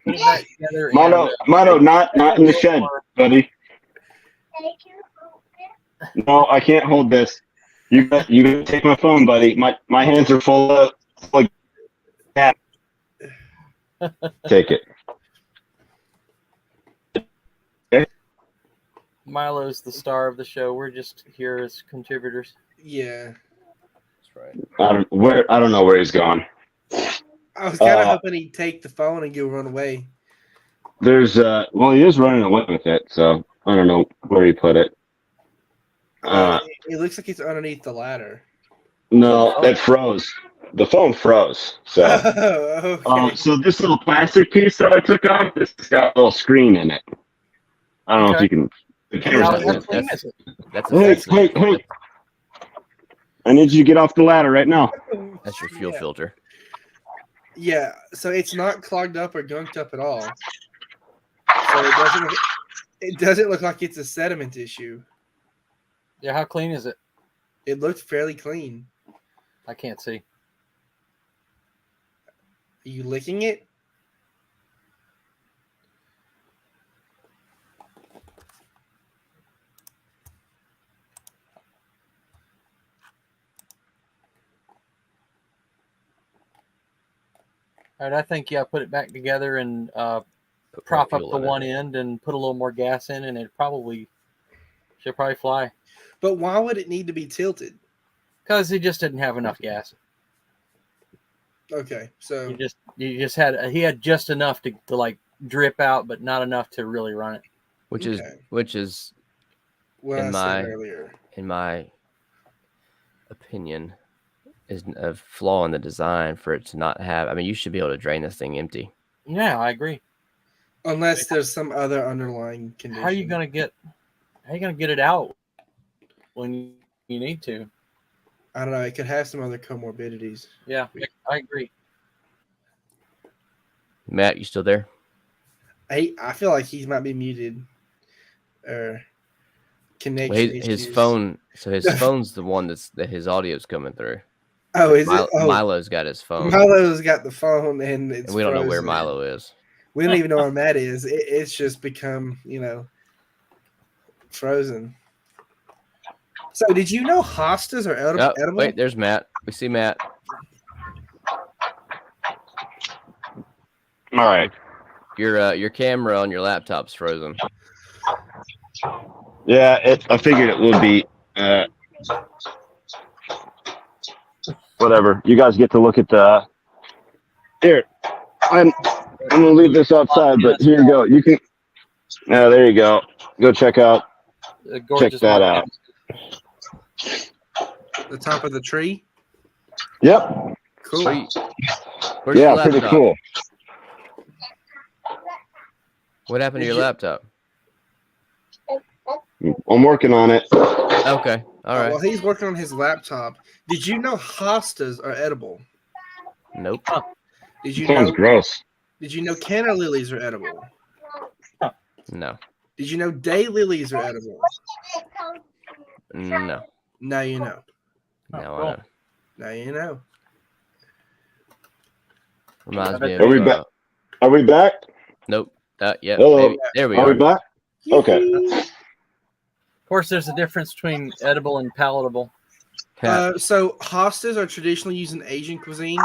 Put it back together. Milo, not in the shed, buddy. No, I can't hold this. You got to take my phone, buddy. My hands are full of like that. Take it. Milo's the star of the show. We're just here as contributors. Yeah. That's right. I don't know where he's gone. I was kind of hoping he'd take the phone and go run away. There's well, he is running away with it, so I don't know where he put it. It looks like it's underneath the ladder. No, it froze. The phone froze. So, Oh, okay. so this little plastic piece that I took off, this has got a little screen in it. I don't know if you can. The camera's How not in it. clean is it? That's Hey! I need you to get off the ladder right now. That's your fuel filter. Yeah, so it's not clogged up or gunked up at all. So it doesn't look like it's a sediment issue. Yeah, how clean is it? It looked fairly clean. I can't see. Are you licking it? All right, I think put it back together and prop up fuel the in it. one end and put a little more gas in, and it should probably fly. But why would it need to be tilted? Because he just didn't have enough gas. Okay, so He had just enough to like drip out, but not enough to really run it. Which Okay. is what in I said earlier. in my opinion is a flaw in the design for it to not have. I mean, you should be able to drain this thing empty. Yeah, I agree. Unless there's some other underlying condition. How are you gonna get it out when you need to? I don't know. It could have some other comorbidities. Yeah, I agree. Matt, you still there? I feel like he might be muted. Or connection Well, his issues. phone. So his phone's the one that his audio's coming through. Oh, is it? Oh, Milo's got his phone, Milo's got the phone, and it's and we don't know where frozen. Milo is. We don't even know where Matt is. It's just become, frozen. So, did you know hostas are Oh, edible? wait, there's Matt. We see Matt. All right. Your camera on your laptop's frozen. Yeah, I figured it would be. Whatever. You guys get to look at the. Here, I'm gonna leave this outside, but here you go. You can. Yeah, there you go. Go check out. Check that out. The top of the tree. Yep. Cool. Sweet. Where's Yeah, your pretty laptop? cool. What happened to your laptop? I'm working on it. Okay. All right. While he's working on his laptop, did you know hostas are edible? Nope. Did you Sounds know? gross. Did you know canna lilies are edible? No. Did you know daylilies are edible? No. Now you know. No, I know. Now you know. Reminds me of. Are we back? Are we back? Nope. Yeah. Hello. Maybe. There we Are are. we back? Okay. Of course, there's a difference between edible and palatable. So hostas are traditionally used in Asian cuisine.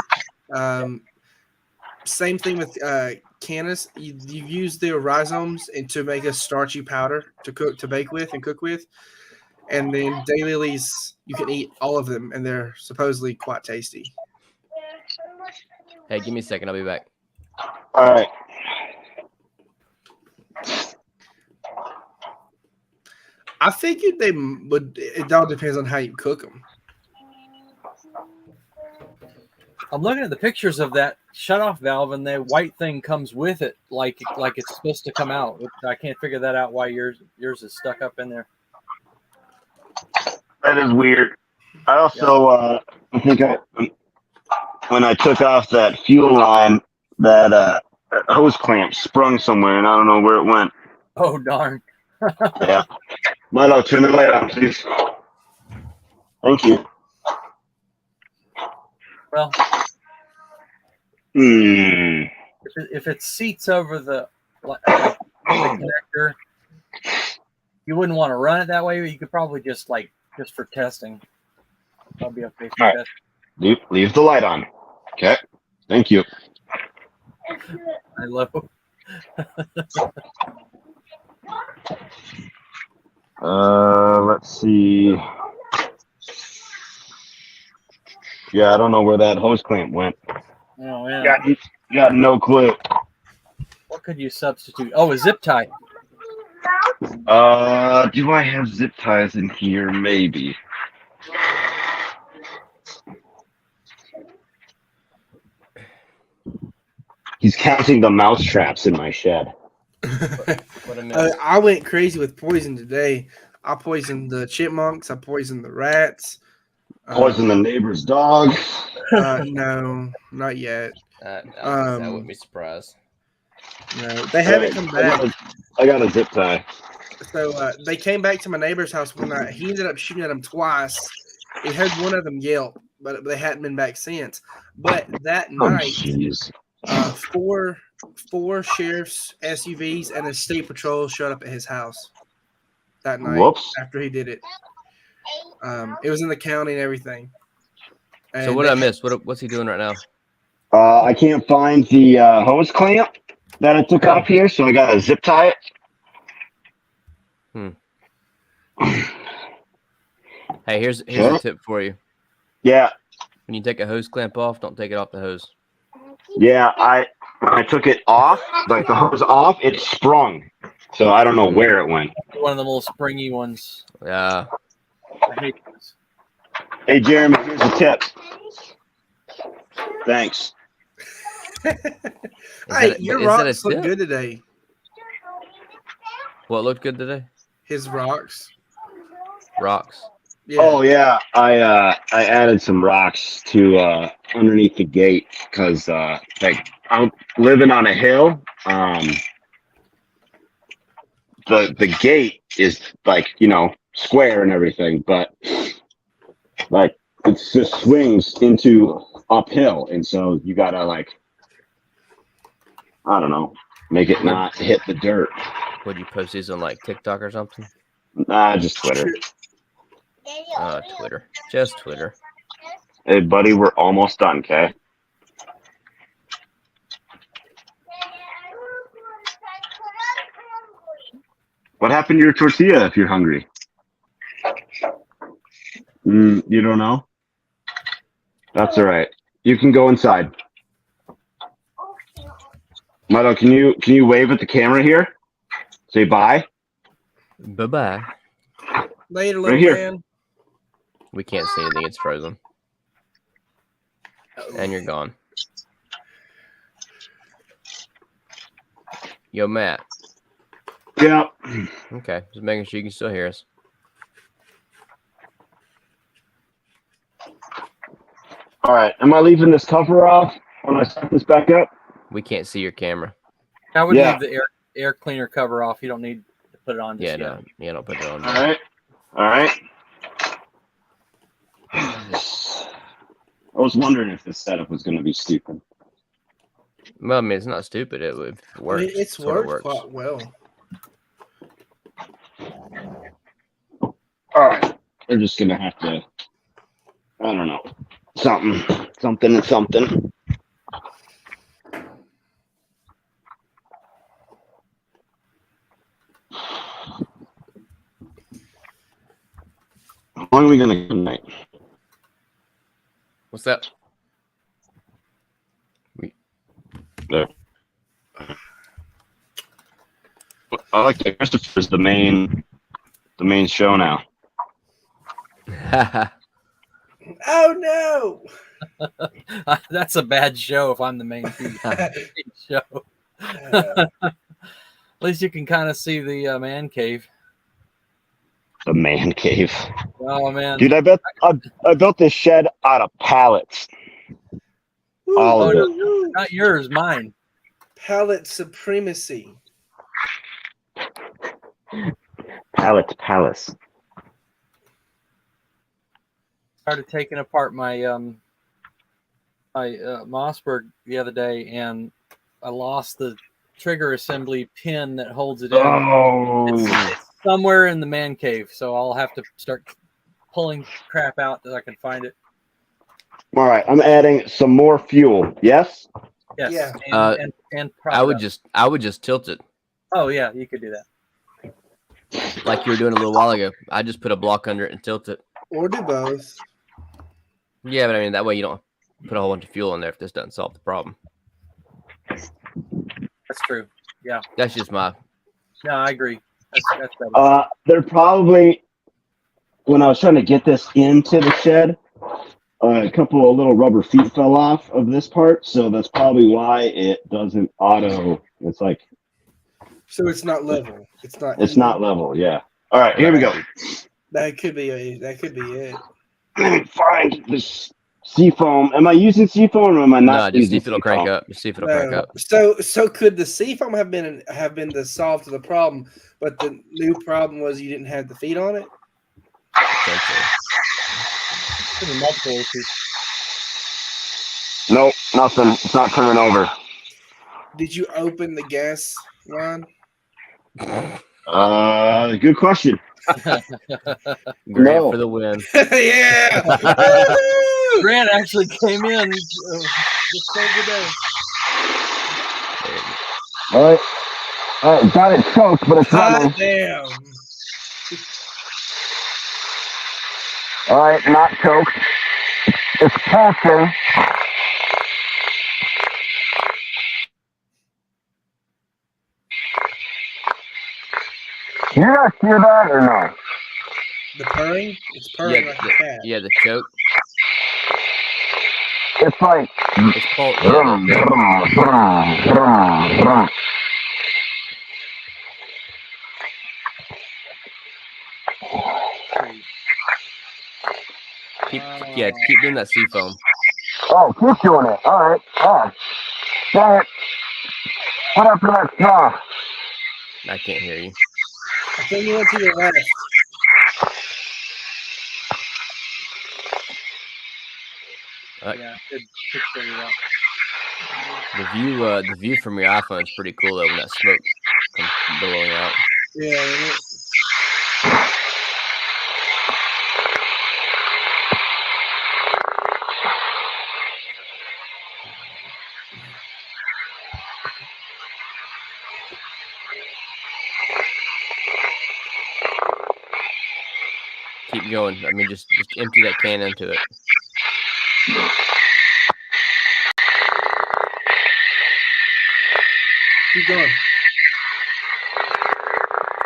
Same thing with cannas. You use their rhizomes and to make a starchy powder to bake with and cook with. And then daylilies, you can eat all of them, and they're supposedly quite tasty. Hey, give me a second. I'll be back. All right. I figured they would. It all depends on how you cook them. I'm looking at the pictures of that shutoff valve, and the white thing comes with it, like it's supposed to come out. I can't figure that out. Why yours is stuck up in there? That is weird. I also, I think when I took off that fuel line, that hose clamp sprung somewhere, and I don't know where it went. Oh darn! Yeah. Milo, turn the light on, please. Thank you. Well, if it seats over the connector, you wouldn't want to run it that way. But you could probably just for testing. That'll be okay for testing. Leave the light on. Okay. Thank you. Hello. Let's see. Yeah, I don't know where that hose clamp went. Oh yeah. Got no clue. What could you substitute? Oh, a zip tie. Do I have zip ties in here? Maybe. He's counting the mouse traps in my shed. What a minute. I went crazy with poison today. I poisoned the chipmunks. I poisoned the rats. Poison the neighbor's dog. No, not yet. I wouldn't be surprised. No, they haven't come back. I got a zip tie. So they came back to my neighbor's house when he ended up shooting at them twice. He heard one of them yelp, but they hadn't been back since. But that night, four sheriff's SUVs and a state patrol showed up at his house that night. Whoops. After he did it. It was in the county and everything. And So what did I miss? What's he doing right now? I can't find the hose clamp that I took off here, so I got to zip tie it. Hey, here's a tip for you. Yeah. When you take a hose clamp off, don't take it off the hose. Yeah, when I took it off, like the hose off, it sprung. So I don't know where it went. One of the little springy ones. Yeah. I hate this. Hey, Jeremy, here's a tip. Thanks. Hey, your rocks look good today. What looked good today? His rocks. Rocks. Yeah. Oh yeah, I added some rocks to underneath the gate because like I'm living on a hill. The gate is like square and everything, but like it just swings into uphill, and so you gotta I don't know, make it not hit the dirt. Would you post these on like TikTok or something? Nah, just Twitter. Twitter. Just Twitter. Hey, buddy, we're almost done, okay? What happened to your tortilla if you're hungry? You don't know? That's all right. You can go inside. Milo, can you wave at the camera here? Say bye. Bye-bye. Later, Right little here. man. We can't see anything. It's frozen. And you're gone. Yo, Matt. Yeah. Okay, just making sure you can still hear us. All right. Am I leaving this cover off when I set this back up? We can't see your camera. I would Yeah. leave the air cleaner cover off. You don't need to put it on just Yeah, yet. no. Yeah, don't put it on. All right. All right. I was wondering if this setup was going to be stupid. Well, I mean, it's not stupid. It works. I mean, it's Sorta worked quite well. All right. We're just going to have to, I don't know, something. How long are we going to go tonight? What's that? There. I like that Christopher's the main show now. Oh no! That's a bad show if I'm the main show. At least you can kind of see the man cave. The man cave. Oh man, Dude, I built this shed out of pallets. All of it. not yours, mine. Palette supremacy. Pallet palace. Started taking apart my Mossberg the other day, and I lost the trigger assembly pin that holds it in. Oh. It's somewhere in the man cave, so I'll have to start pulling crap out that I can find it. All right, I'm adding some more fuel. Yes. Yes, Yeah. and I would just tilt it Oh yeah, you could do that. like you were doing a little while ago. I just put a block under it and tilt it. Or do both. Yeah, but I mean that way you don't put a whole bunch of fuel in there if this doesn't solve the problem. That's true. Yeah. That's just my. No, I agree. That's better. They're probably, when I was trying to get this into the shed, a couple of little rubber feet fell off of this part, so that's probably why it doesn't auto. It's like So it's not level. it's not level. Yeah. All right, here we go. That could be it. Let me find this seafoam. Am I using seafoam or am I No, not? just see using if it'll crank seafoam? up. Just see if it'll crank up. So could the seafoam have been the solve to the problem, but the new problem was you didn't have the feet on it? Potentially. Could be multiple issues. Nope, nothing. It's not turning over. Did you open the gas line? Good question. Grant No. for the win. Yeah. Grant actually came in just saved the day. All right, got it choked, but it's God running. damn. All right, not choked. It's pulsing. You guys hear that or no? The purring? It's purring like a cat. Yeah, the choke. It's like It's pulp. brum, Yeah, brum, brum, brum, brum. keep doing that seafoam. Oh, keep doing it. All right. Oh, dang it. What up to that straw? I can't hear you. I think you went to the left. Yeah, could figure it out. The view from your iPhone is pretty cool though when that smoke comes billowing out. Yeah. going. I mean, just empty that can into it. Keep going.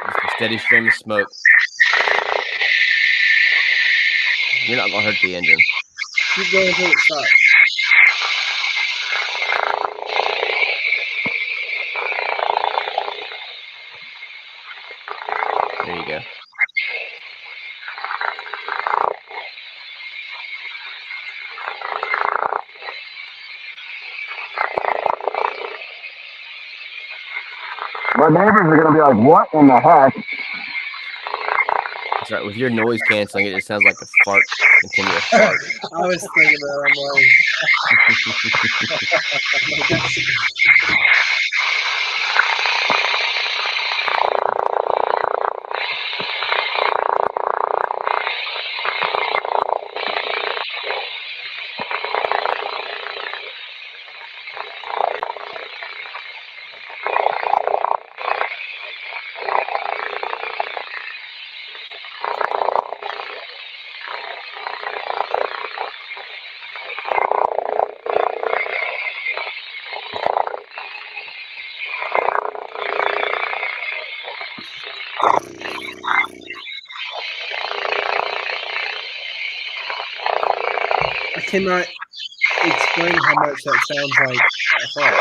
Just a steady stream of smoke. You're not gonna hurt the engine. Keep going until it stops. There you go. My neighbors are gonna be like, "What in the heck?" That's right. With your noise canceling, it just sounds like a fart, continuous fart. I was thinking that. I'm like, I cannot explain how much that sounds like a fart.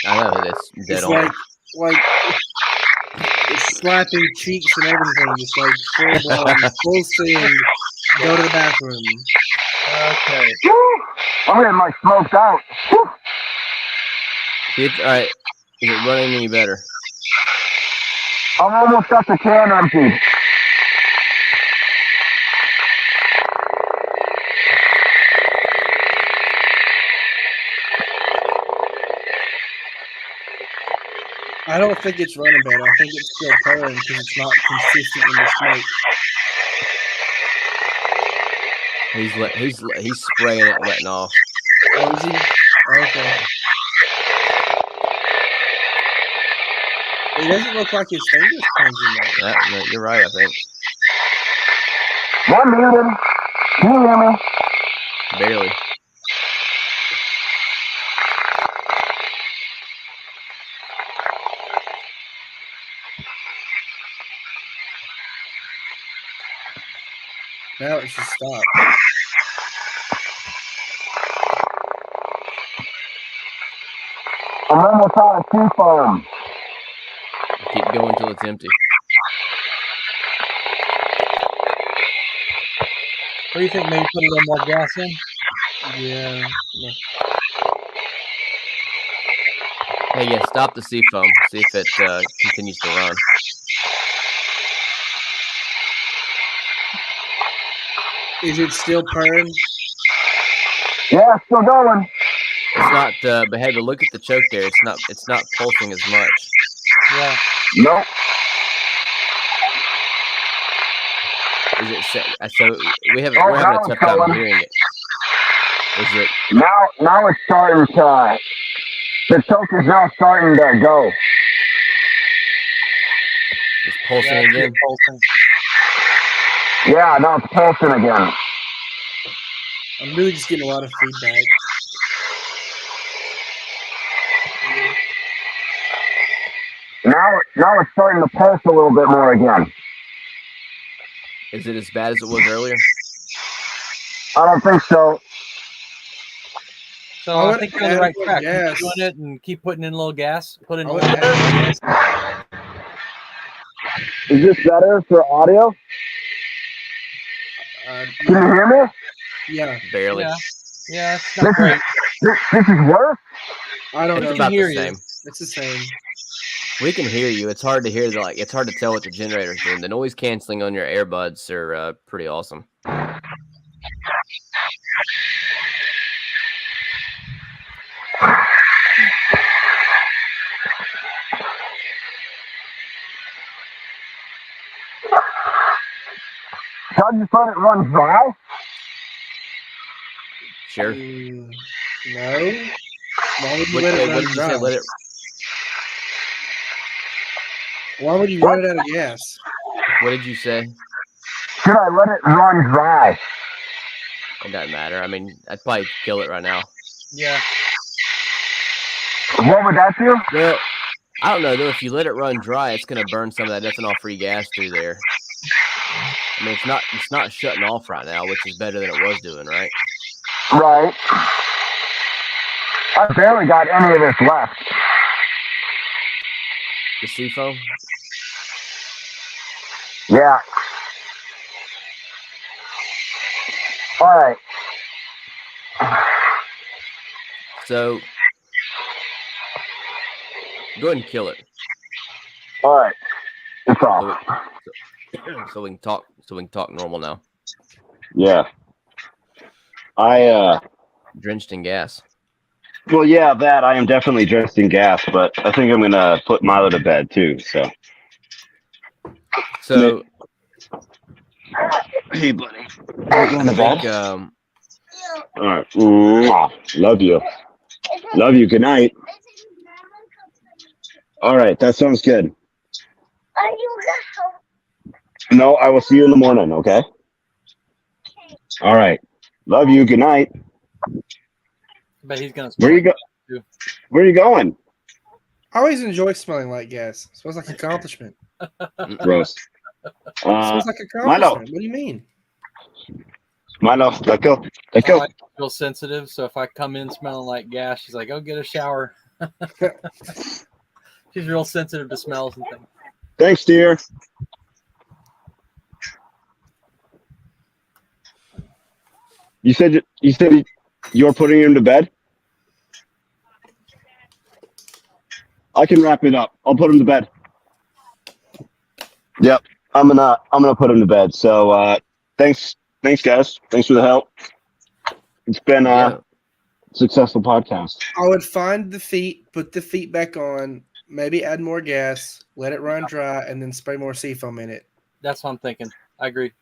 I know that's dead It's on. like it's slapping cheeks and everything. It's like full blown, full send. Go to the bathroom. Okay. Woo! I'm getting like smoked out. Woo! See, all right. Is it running any better? I'm almost got the can empty. I don't think it's running better. I think it's still purring because it's not consistent in the smoke. He's spraying it, and letting off. Oh, is he? Okay. It doesn't look like his fingers cleansing though. Yeah, no, you're right. I think One muted. Can you hear me? barely. Now it's just stopped. I'm almost out of sea foam. Keep going till it's empty. What do you think? Maybe put a little more gas in? Yeah. Hey, yeah, stop the sea foam. See if it continues to run. Is it still purring? Yeah, still going. It's not. But hey, but look at the choke there. It's not pulsing as much. Yeah. Nope. Is it so? We're having now a tough it's time going. hearing it. Is it? Now it's starting to. The choke is now starting to go. It's pulsing Yeah, again? pulsing. Yeah, now it's pulsing again. I'm really just getting a lot of feedback. Now it's starting to pulse a little bit more again. Is it as bad as it was earlier? I don't think so. So I I would think you're on the add right more track. gas. Keep doing it and keep putting in a little gas. Put in I a would little add gas. Is this better for audio? Can you hear me? Yeah. Barely. Yeah, it's not great. This is worse? I don't It's know. about hear the you. same. It's the same. We can hear you. It's hard to hear. It's hard to tell what the generator's doing. The noise canceling on your earbuds are pretty awesome. So I just let it run dry? Sure. No. Why would you What let it did run you say? dry? Let it. Why would you run it out of gas? What did you say? Just should I let it run dry? It doesn't matter. I mean, I'd probably kill it right now. Yeah. What would that do? Well, I don't know though. If you let it run dry, it's gonna burn some of that ethanol-free gas through there. I mean, it's not shutting off right now, which is better than it was doing, right? Right. I barely got any of this left. The seafoam. Yeah. All right. So go ahead and kill it. All right. It's off. So we can talk. So we can talk normal now. Yeah. Drenched in gas. Well, yeah, that I am definitely dressed in gas, but I think I'm gonna put Milo to bed too. So, hey, buddy, going to bed? All right. Love you. Love you. Good night. All right, that sounds good. No, I will see you in the morning. Okay. All right. Love you. Good night. But he's gonna. Where you go? Where are you going? I always enjoy smelling like gas. It smells like accomplishment. Gross. It smells like accomplishment. Milo. What do you mean? Milo, let go. Let go. I feel sensitive, so if I come in smelling like gas, she's like, "Oh, get a shower." She's real sensitive to smells and things. Thanks, dear. You said you're putting him to bed? I can wrap it up. I'll put him to bed. Yep. I'm gonna put him to bed. So thanks guys. Thanks for the help. It's been a successful podcast. I would find the feet, put the feet back on, maybe add more gas, let it run dry, and then spray more seafoam in it. That's what I'm thinking. I agree.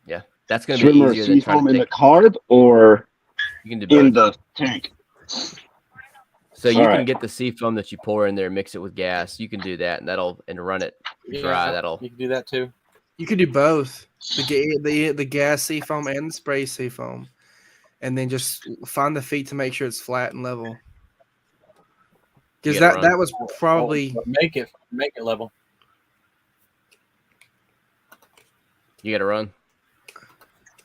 Yeah, that's gonna be Trimmer easier than trying seafoam to in the take. carb or You can do both. in the tank. So you All can right. get the seafoam that you pour in there, mix it with gas. You can do that, and run it dry. That'll. You can do that too. You could do both. The gas seafoam and the spray seafoam. And then just find the feet to make sure it's flat and level. Because You gotta that run. was probably Make it level. You got to run.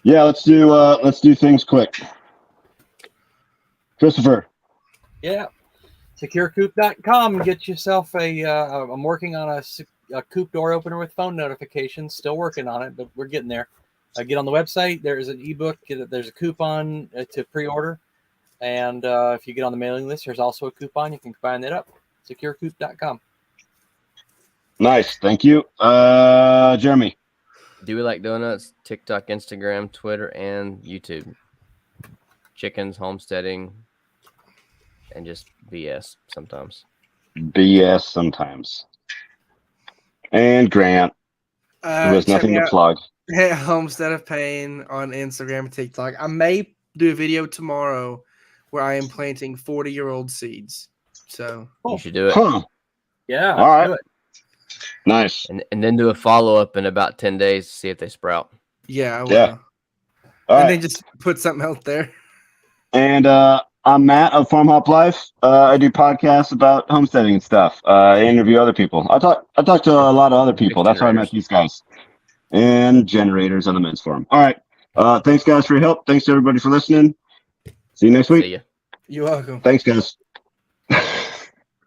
Yeah, let's do things quick. Christopher. Yeah. SecureCoop.com. Get yourself I'm working on a coop door opener with phone notifications. Still working on it, but we're getting there. Get on the website. There is an ebook. There's a coupon to pre-order. And if you get on the mailing list, there's also a coupon. You can combine that up. SecureCoop.com. Nice. Thank you. Jeremy. Do we like donuts? TikTok, Instagram, Twitter, and YouTube. Chickens, homesteading, and just BS sometimes. BS sometimes. And Grant. Who has check nothing me to out plug. at Homestead of Pain on Instagram and TikTok. I may do a video tomorrow where I am planting 40-year-old seeds. So You should do it. Huh. Yeah. All right. Do it. Nice. And then do a follow-up in about 10 days to see if they sprout. yeah, I will. Yeah. All And right. then just put something out there. And I'm Matt of FarmHopLife. I do podcasts about homesteading and stuff. I interview other people. I talk to a lot of other people. That's how I met these guys. And generators on the men's forum. All right. Thanks guys for your help. Thanks to everybody for listening. See you next week. See ya. You're welcome. Thanks guys.